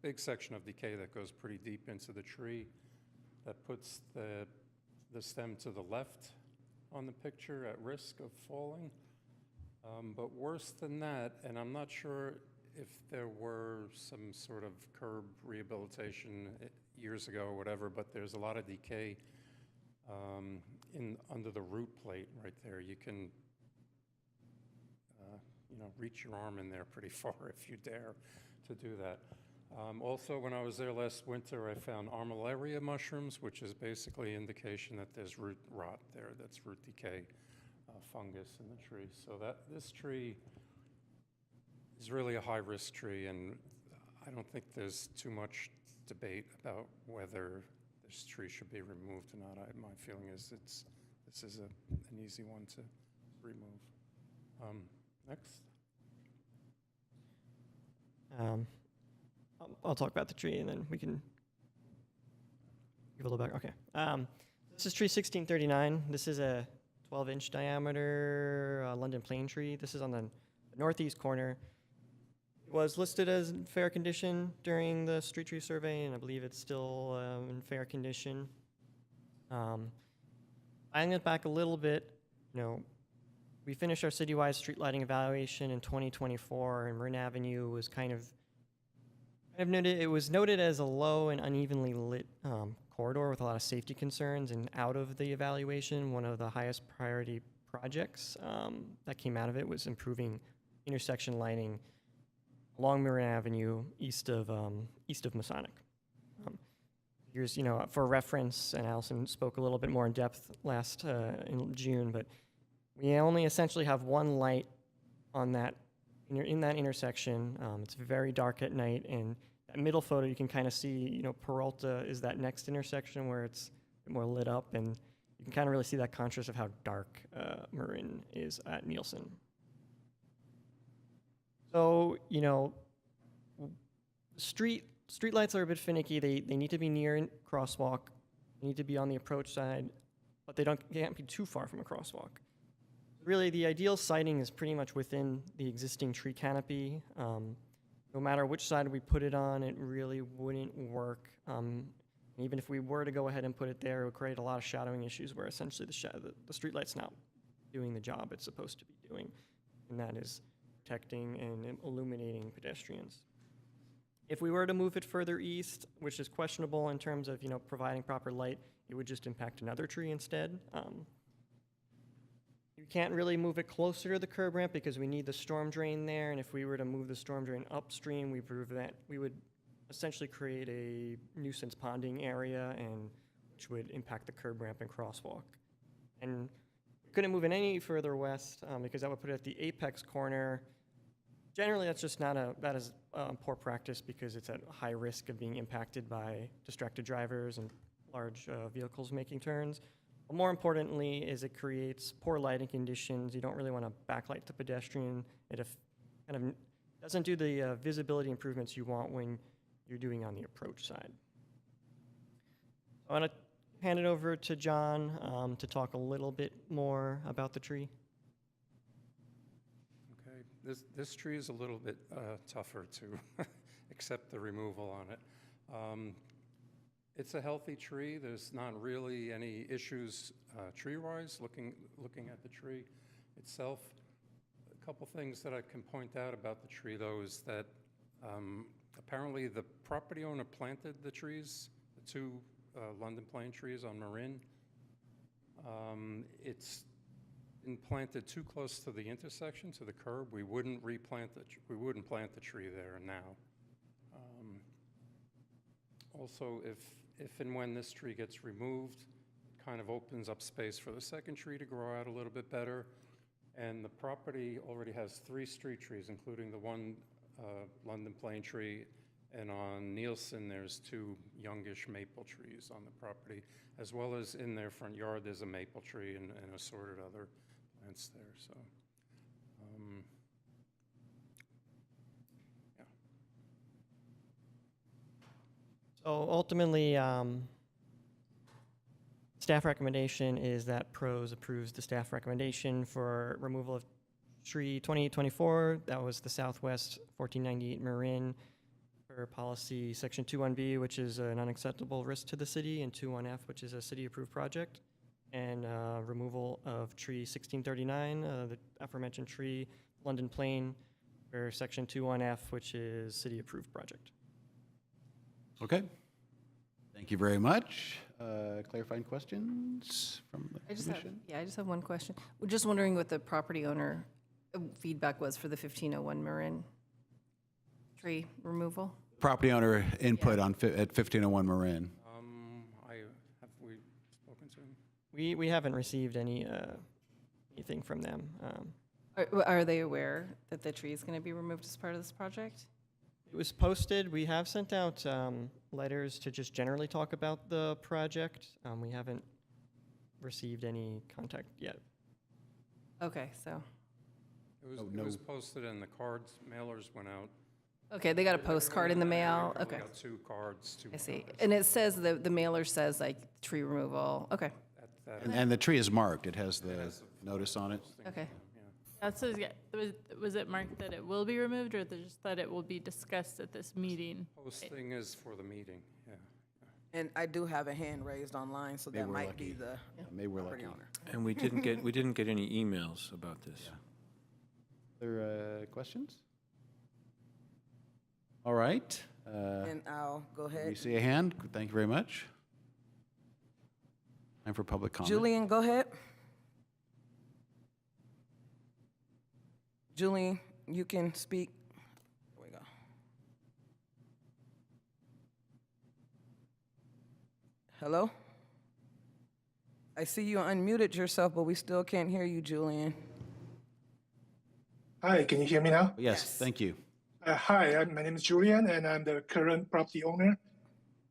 big section of decay that goes pretty deep into the tree that puts the stem to the left on the picture at risk of falling. But worse than that, and I'm not sure if there were some sort of curb rehabilitation years ago or whatever, but there's a lot of decay under the root plate right there. You can reach your arm in there pretty far if you dare to do that. Also, when I was there last winter, I found armillaria mushrooms, which is basically indication that there's root rot there. That's root decay, fungus in the tree. So this tree is really a high-risk tree, and I don't think there's too much debate about whether this tree should be removed or not. My feeling is this is an easy one to remove. Next.
I'll talk about the tree, and then we can give a little back. Okay. This is tree 1639. This is a 12-inch diameter London plane tree. This is on the northeast corner. It was listed as in fair condition during the street tree survey, and I believe it's still in fair condition. Buying it back a little bit, we finished our citywide street lighting evaluation in 2024, and Marin Avenue was it was noted as a low and unevenly lit corridor with a lot of safety concerns, and out of the evaluation, one of the highest priority projects that came out of it was improving intersection lighting along Marin Avenue east of Masonic. Here's, for reference, and Allison spoke a little bit more in depth last in June, but we only essentially have one light on that in that intersection. It's very dark at night, and that middle photo you can kind of see, Peralta is that next intersection where it's a bit more lit up, and you can kind of really see that contrast of how dark Marin is at Nielsen. So, street lights are a bit finicky. They need to be near a crosswalk. They need to be on the approach side, but they can't be too far from a crosswalk. Really, the ideal sighting is pretty much within the existing tree canopy. No matter which side we put it on, it really wouldn't work. Even if we were to go ahead and put it there, it would create a lot of shadowing issues where essentially the street light's not doing the job it's supposed to be doing, and that is protecting and illuminating pedestrians. If we were to move it further east, which is questionable in terms of providing proper light, it would just impact another tree instead. You can't really move it closer to the curb ramp because we need the storm drain there, and if we were to move the storm drain upstream, we would essentially create a nuisance ponding area, and which would impact the curb ramp and crosswalk. And we couldn't move it any further west because that would put it at the apex corner. Generally, that's just that is poor practice because it's at high risk of being impacted by distracted drivers and large vehicles making turns. But more importantly is it creates poor lighting conditions. You don't really want to backlight the pedestrian. It kind of doesn't do the visibility improvements you want when you're doing on the approach side. I want to hand it over to John to talk a little bit more about the tree.
Okay, this tree is a little bit tougher to accept the removal on it. It's a healthy tree. There's not really any issues tree-wise, looking at the tree itself. A couple things that I can point out about the tree, though, is that apparently the property owner planted the trees, the two London plane trees on Marin. It's been planted too close to the intersection, to the curb. We wouldn't plant the tree there now. Also, if and when this tree gets removed, it kind of opens up space for the second tree to grow out a little bit better. And the property already has 3 street trees, including the one London plane tree. And on Nielsen, there's 2 youngish maple trees on the property, as well as in their front yard, there's a maple tree and assorted other plants there. So, yeah.
So ultimately, staff recommendation is that PROS approves the staff recommendation for removal of tree 2824. That was the Southwest 1498 Marin for policy section 21B, which is an unacceptable risk to the city, and 21F, which is a city-approved project, and removal of tree 1639, the aforementioned tree, London Plain, for section 21F, which is city-approved project.
Okay. Thank you very much. Clarifying questions from the commission?
I just have one question. We're just wondering what the property owner feedback was for the 1501 Marin tree removal.
Property owner input on at 1501 Marin.
Have we spoken to him?
We haven't received anything from them.
Are they aware that the tree is going to be removed as part of this project?
It was posted. We have sent out letters to just generally talk about the project. We haven't received any contact yet.
Okay, so,
It was posted and the cards, mailers went out.
okay, they got a postcard in the mail?
We
Okay,
got two cards.
I see. And it says, the mailer says like tree removal. Okay,
And the tree is marked. It has the notice on it.
okay.
That says, yeah, was it marked that it will be removed, or just that it will be discussed at this meeting?
Posting is for the meeting, yeah.
And I do have a hand raised online, so
Maybe
that
we're
might
lucky.
be the
Maybe we're
property
lucky.
owner.
And we didn't get any emails about this.
Other questions? All right.
And I'll go
You
ahead.
see a hand? Thank you very much. Time for public comment.
Julian, go ahead. Julian, you can speak. There we go. Hello? I see you unmuted yourself, but we still can't hear you, Julian.
Hi, can you hear me now?
Yes, thank you.
Hi, my name is Julian, and I'm the current property owner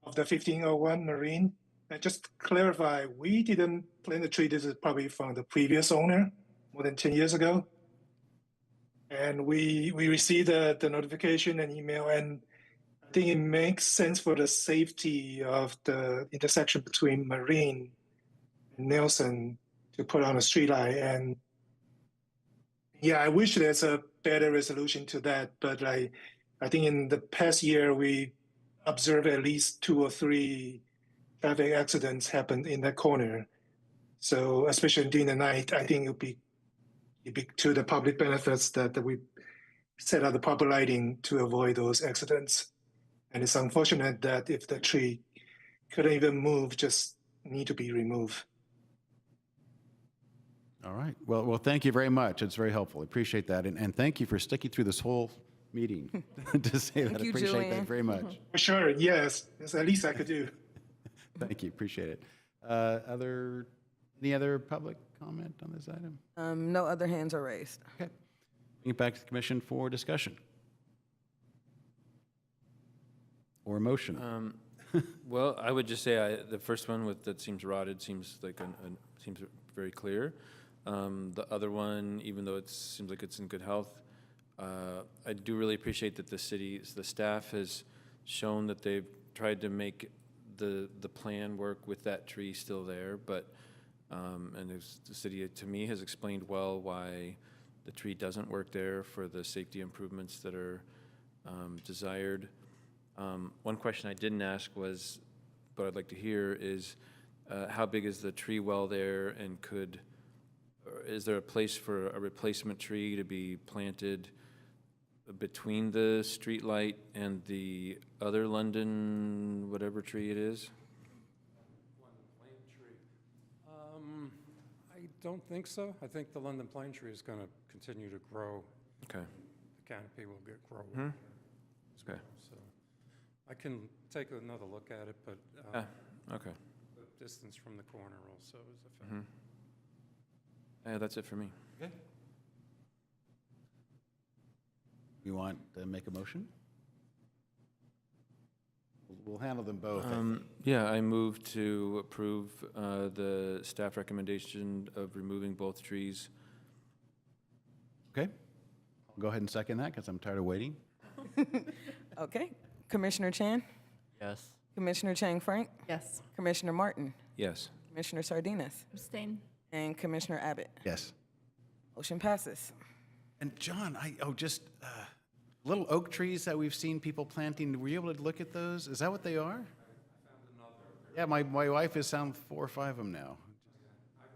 of the 1501 Marine. Just to clarify, we didn't plant the tree. This is probably from the previous owner, more than 10 years ago. And we received the notification and email, and I think it makes sense for the safety of the intersection between Marine and Nelson to put on a street light. And yeah, I wish there's a better resolution to that, but I think in the past year we observed at least 2 or 3 traffic accidents happen in that corner. So especially during the night, I think it'd be to the public benefits that we set out the proper lighting to avoid those accidents. And it's unfortunate that if the tree couldn't even move, just need to be removed.
All right. Well, thank you very much. It's very helpful. Appreciate that. And thank you for sticking through this whole meeting to say that. I
you,
appreciate
Julian.
that very much.
For sure, yes. That's the least I could do.
Thank you. Appreciate it. Any other public comment on this item?
No other hands are raised.
Okay. Bring it back to the commission for discussion. Or motion.
Well, I would just say the first one that seems rotted seems like seems very clear. The other one, even though it seems like it's in good health, I do really appreciate that the staff has shown that they've tried to make the plan work with that tree still there, but and the city to me has explained well why the tree doesn't work there for the safety improvements that are desired. One question I didn't ask was, but I'd like to hear is, how big is the tree well there, and is there a place for a replacement tree to be planted between the street light and the other London, whatever tree it is?
London plane tree. I don't think so. I think the London plane tree is going to continue to grow.
Okay.
The canopy will grow.
Okay.
So I can take another look at it, but
Okay.
the distance from the corner also is a factor.
Yeah, that's it for me.
Okay. You want to make a motion? We'll handle them both. I think.
Yeah, I move to approve the staff recommendation of removing both trees.
Okay. I'll go ahead and second that because I'm tired of waiting.
Okay. Commissioner Chan?
Yes.
Commissioner Chang Frank,
Yes.
Commissioner Martin,
Yes.
Commissioner Sardinas,
Abstain.
and Commissioner Abbott.
Yes.
Motion passes.
And John, just little oak trees that we've seen people planting, were you able to look at those? Is that what they are? Yeah, my wife has found 4 or 5 of them now.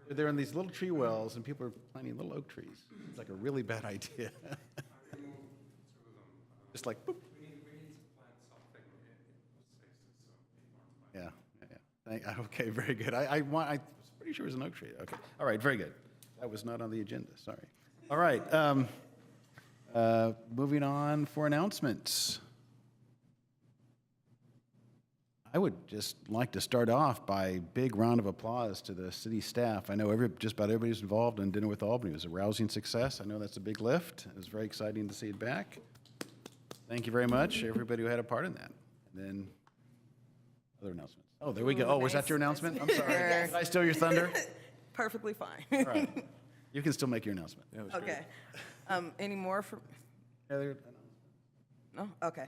They're in these little tree wells, and people are planting little oak trees. It's like a really bad idea. Just like, boop. Yeah. Okay, very good. I was pretty sure it was an oak tree. Okay, all right, very good. That was not on the agenda, sorry. All right, moving on for announcements. I would just like to start off by a big round of applause to the city staff. I know just about everybody's involved in Dinner with Albany. It was a rousing success. I know that's a big lift. It was very exciting to see it back. Thank you very much, everybody who had a part in that. And then other announcements. Oh, there we go. Oh, was that your announcement? I'm sorry. Did I steal your thunder?
Perfectly fine.
All right. You can still make your announcement.
That was great.
Okay. Any more from? No? Okay.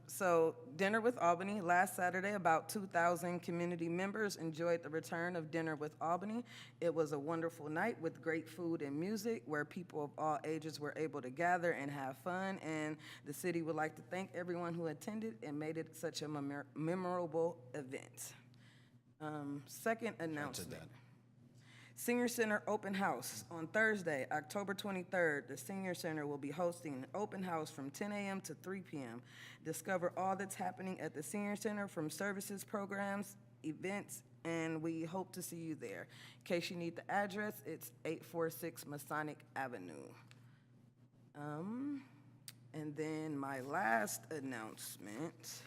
So Dinner with Albany, last Saturday, about 2,000 community members enjoyed the return of Dinner with Albany. It was a wonderful night with great food and music where people of all ages were able to gather and have fun. And the city would like to thank everyone who attended and made it such a memorable event. Second announcement. Senior Center Open House. On Thursday, October 23rd, the Senior Center will be hosting an open house from 10 a.m. to 3 p.m. Discover all that's happening at the Senior Center from services, programs, events, and we hope to see you there. In case you need the address, it's 846 Masonic Avenue. And then my last announcement.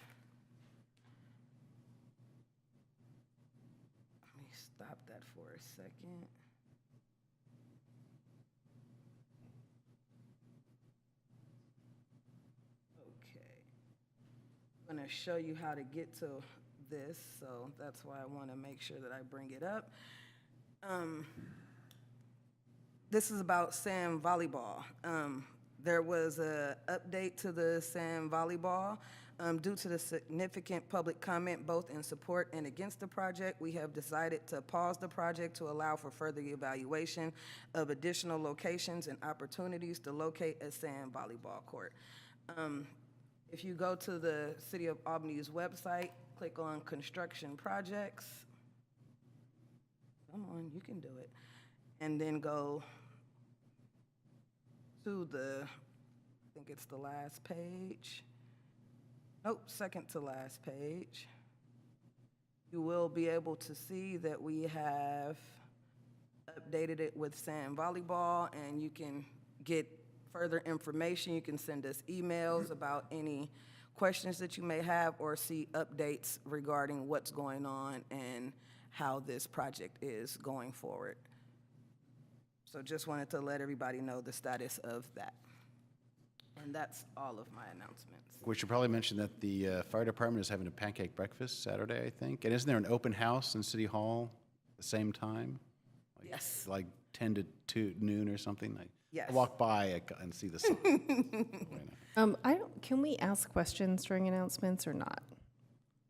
Stop that for a second. Okay. I'm going to show you how to get to this, so that's why I want to make sure that I bring it up. This is about sand volleyball. There was an update to the sand volleyball. Due to the significant public comment both in support and against the project, we have decided to pause the project to allow for further evaluation of additional locations and opportunities to locate a sand volleyball court. If you go to the City of Albany's website, click on construction projects. Come on, you can do it. And then go to I think it's the last page. Nope, second to last page. You will be able to see that we have updated it with sand volleyball, and you can get further information. You can send us emails about any questions that you may have or see updates regarding what's going on and how this project is going forward. So just wanted to let everybody know the status of that. And that's all of my announcements.
We should probably mention that the fire department is having a pancake breakfast Saturday, I think. And isn't there an open house in City Hall at the same time?
Yes.
Like 10 to 2 noon or something?
Yes.
I walk by and see the sign.
Can we ask questions during announcements or not?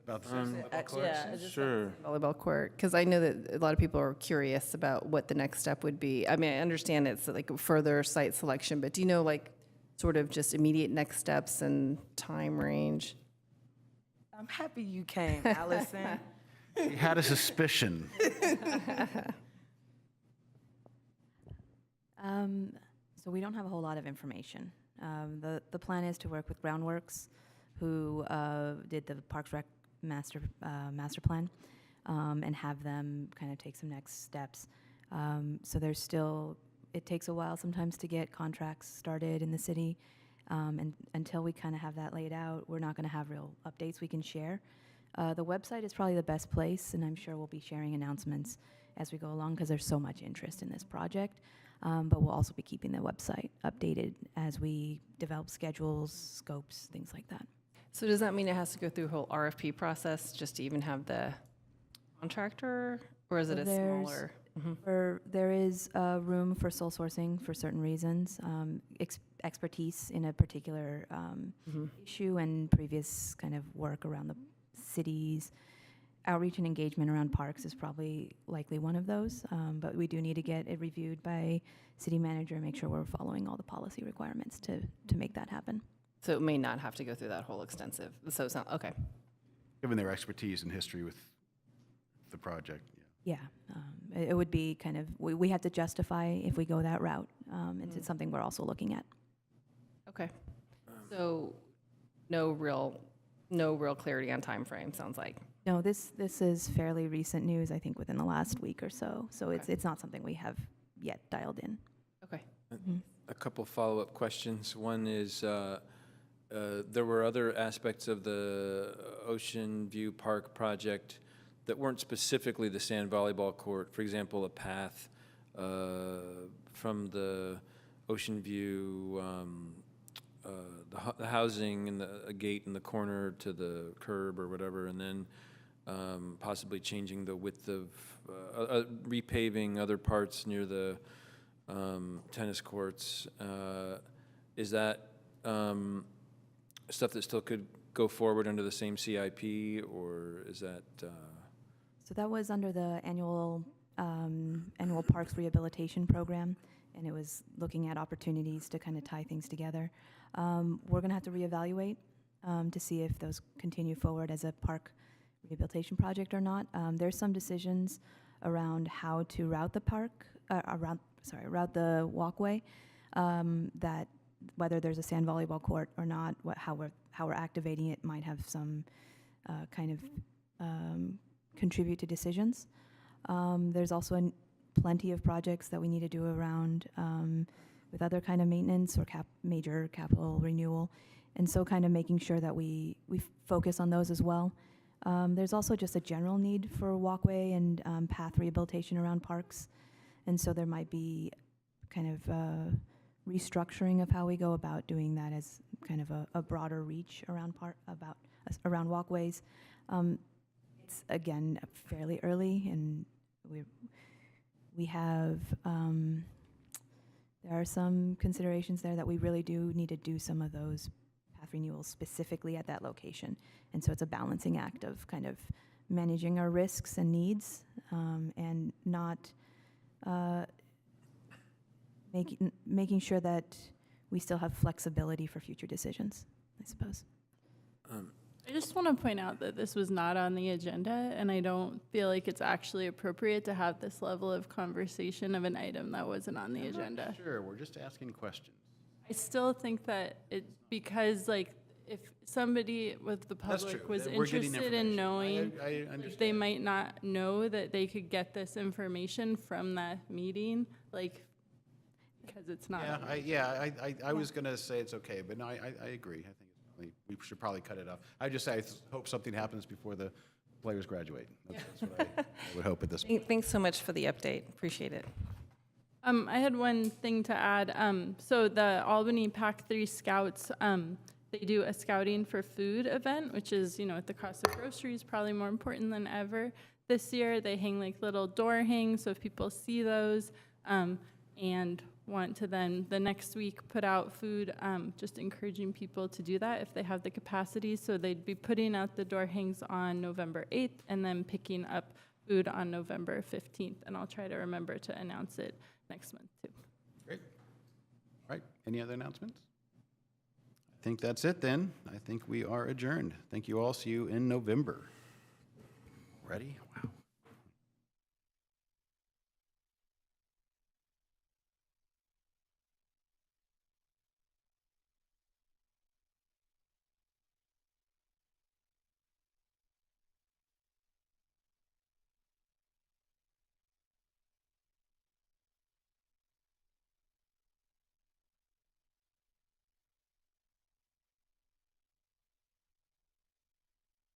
About the
Yeah,
Sure.
volleyball court, because I know that a lot of people are curious about what the next step would be. I mean, I understand it's like a further site selection, but do you know like sort of just immediate next steps and time range?
I'm happy you came, Allison.
He had a suspicion.
So we don't have a whole lot of information. The plan is to work with Groundworks, who did the Parks Rec master plan, and have them kind of take some next steps. So there's still, it takes a while sometimes to get contracts started in the city, and until we kind of have that laid out, we're not going to have real updates we can share. The website is probably the best place, and I'm sure we'll be sharing announcements as we go along because there's so much interest in this project. But we'll also be keeping the website updated as we develop schedules, scopes, things like that.
So does that mean it has to go through a whole RFP process just to even have the contractor, or is it a smaller?
There is room for sole sourcing for certain reasons, expertise in a particular issue and previous kind of work around cities. Outreach and engagement around parks is probably likely one of those, but we do need to get it reviewed by city manager and make sure we're following all the policy requirements to make that happen.
So it may not have to go through that whole extensive, so it's not, okay.
Given their expertise and history with the project.
Yeah, it would be kind of, we have to justify if we go that route. It's something we're also looking at.
Okay. So no real clarity on time frame, sounds like.
No, this is fairly recent news, I think within the last week or so. So it's not something we have yet dialed in.
Okay.
A couple follow-up questions. One is, there were other aspects of the Ocean View Park project that weren't specifically the sand volleyball court. For example, a path from the Ocean View, the housing and a gate in the corner to the curb or whatever, and then possibly changing the width of, repaving other parts near the tennis courts. Is that stuff that still could go forward under the same CIP, or is that?
So that was under the annual Parks Rehabilitation Program, and it was looking at opportunities to kind of tie things together. We're going to have to reevaluate to see if those continue forward as a park rehabilitation project or not. There's some decisions around how to route the park, route the walkway, that whether there's a sand volleyball court or not, how we're activating it might have some kind of contribute to decisions. There's also plenty of projects that we need to do around with other kind of maintenance or major capital renewal, and so kind of making sure that we focus on those as well. There's also just a general need for walkway and path rehabilitation around parks, and so there might be kind of restructuring of how we go about doing that as kind of a broader reach around around walkways. It's again fairly early, and we have there are some considerations there that we really do need to do some of those path renewals specifically at that location, and so it's a balancing act of kind of managing our risks and needs, and not making sure that we still have flexibility for future decisions, I suppose.
I just want to point out that this was not on the agenda, and I don't feel like it's actually appropriate to have this level of conversation of an item that wasn't on the agenda.
Sure, we're just asking questions.
I still think that because like if somebody with the
That's
public
true.
was
We're getting
interested in
information.
knowing,
I understand.
they might not know that they could get this information from that meeting, like because it's not.
I was going to say it's okay, but no, I agree. I think we should probably cut it off. I hope something happens before the players graduate. That's what I would hope at this point.
Thanks so much for the update, appreciate it.
I had one thing to add. So the Albany Pac 3 Scouts, they do a Scouting for Food event, which is, at the cost of groceries, probably more important than ever. This year, they hang like little door hangs, so if people see those and want to then the next week put out food, just encouraging people to do that if they have the capacity. So they'd be putting out the door hangs on November 8th and then picking up food on November 15th. And I'll try to remember to announce it next month too.
Great. All right, any other announcements? I think that's it then. I think we are adjourned. Thank you all. See you in November. Ready? Wow.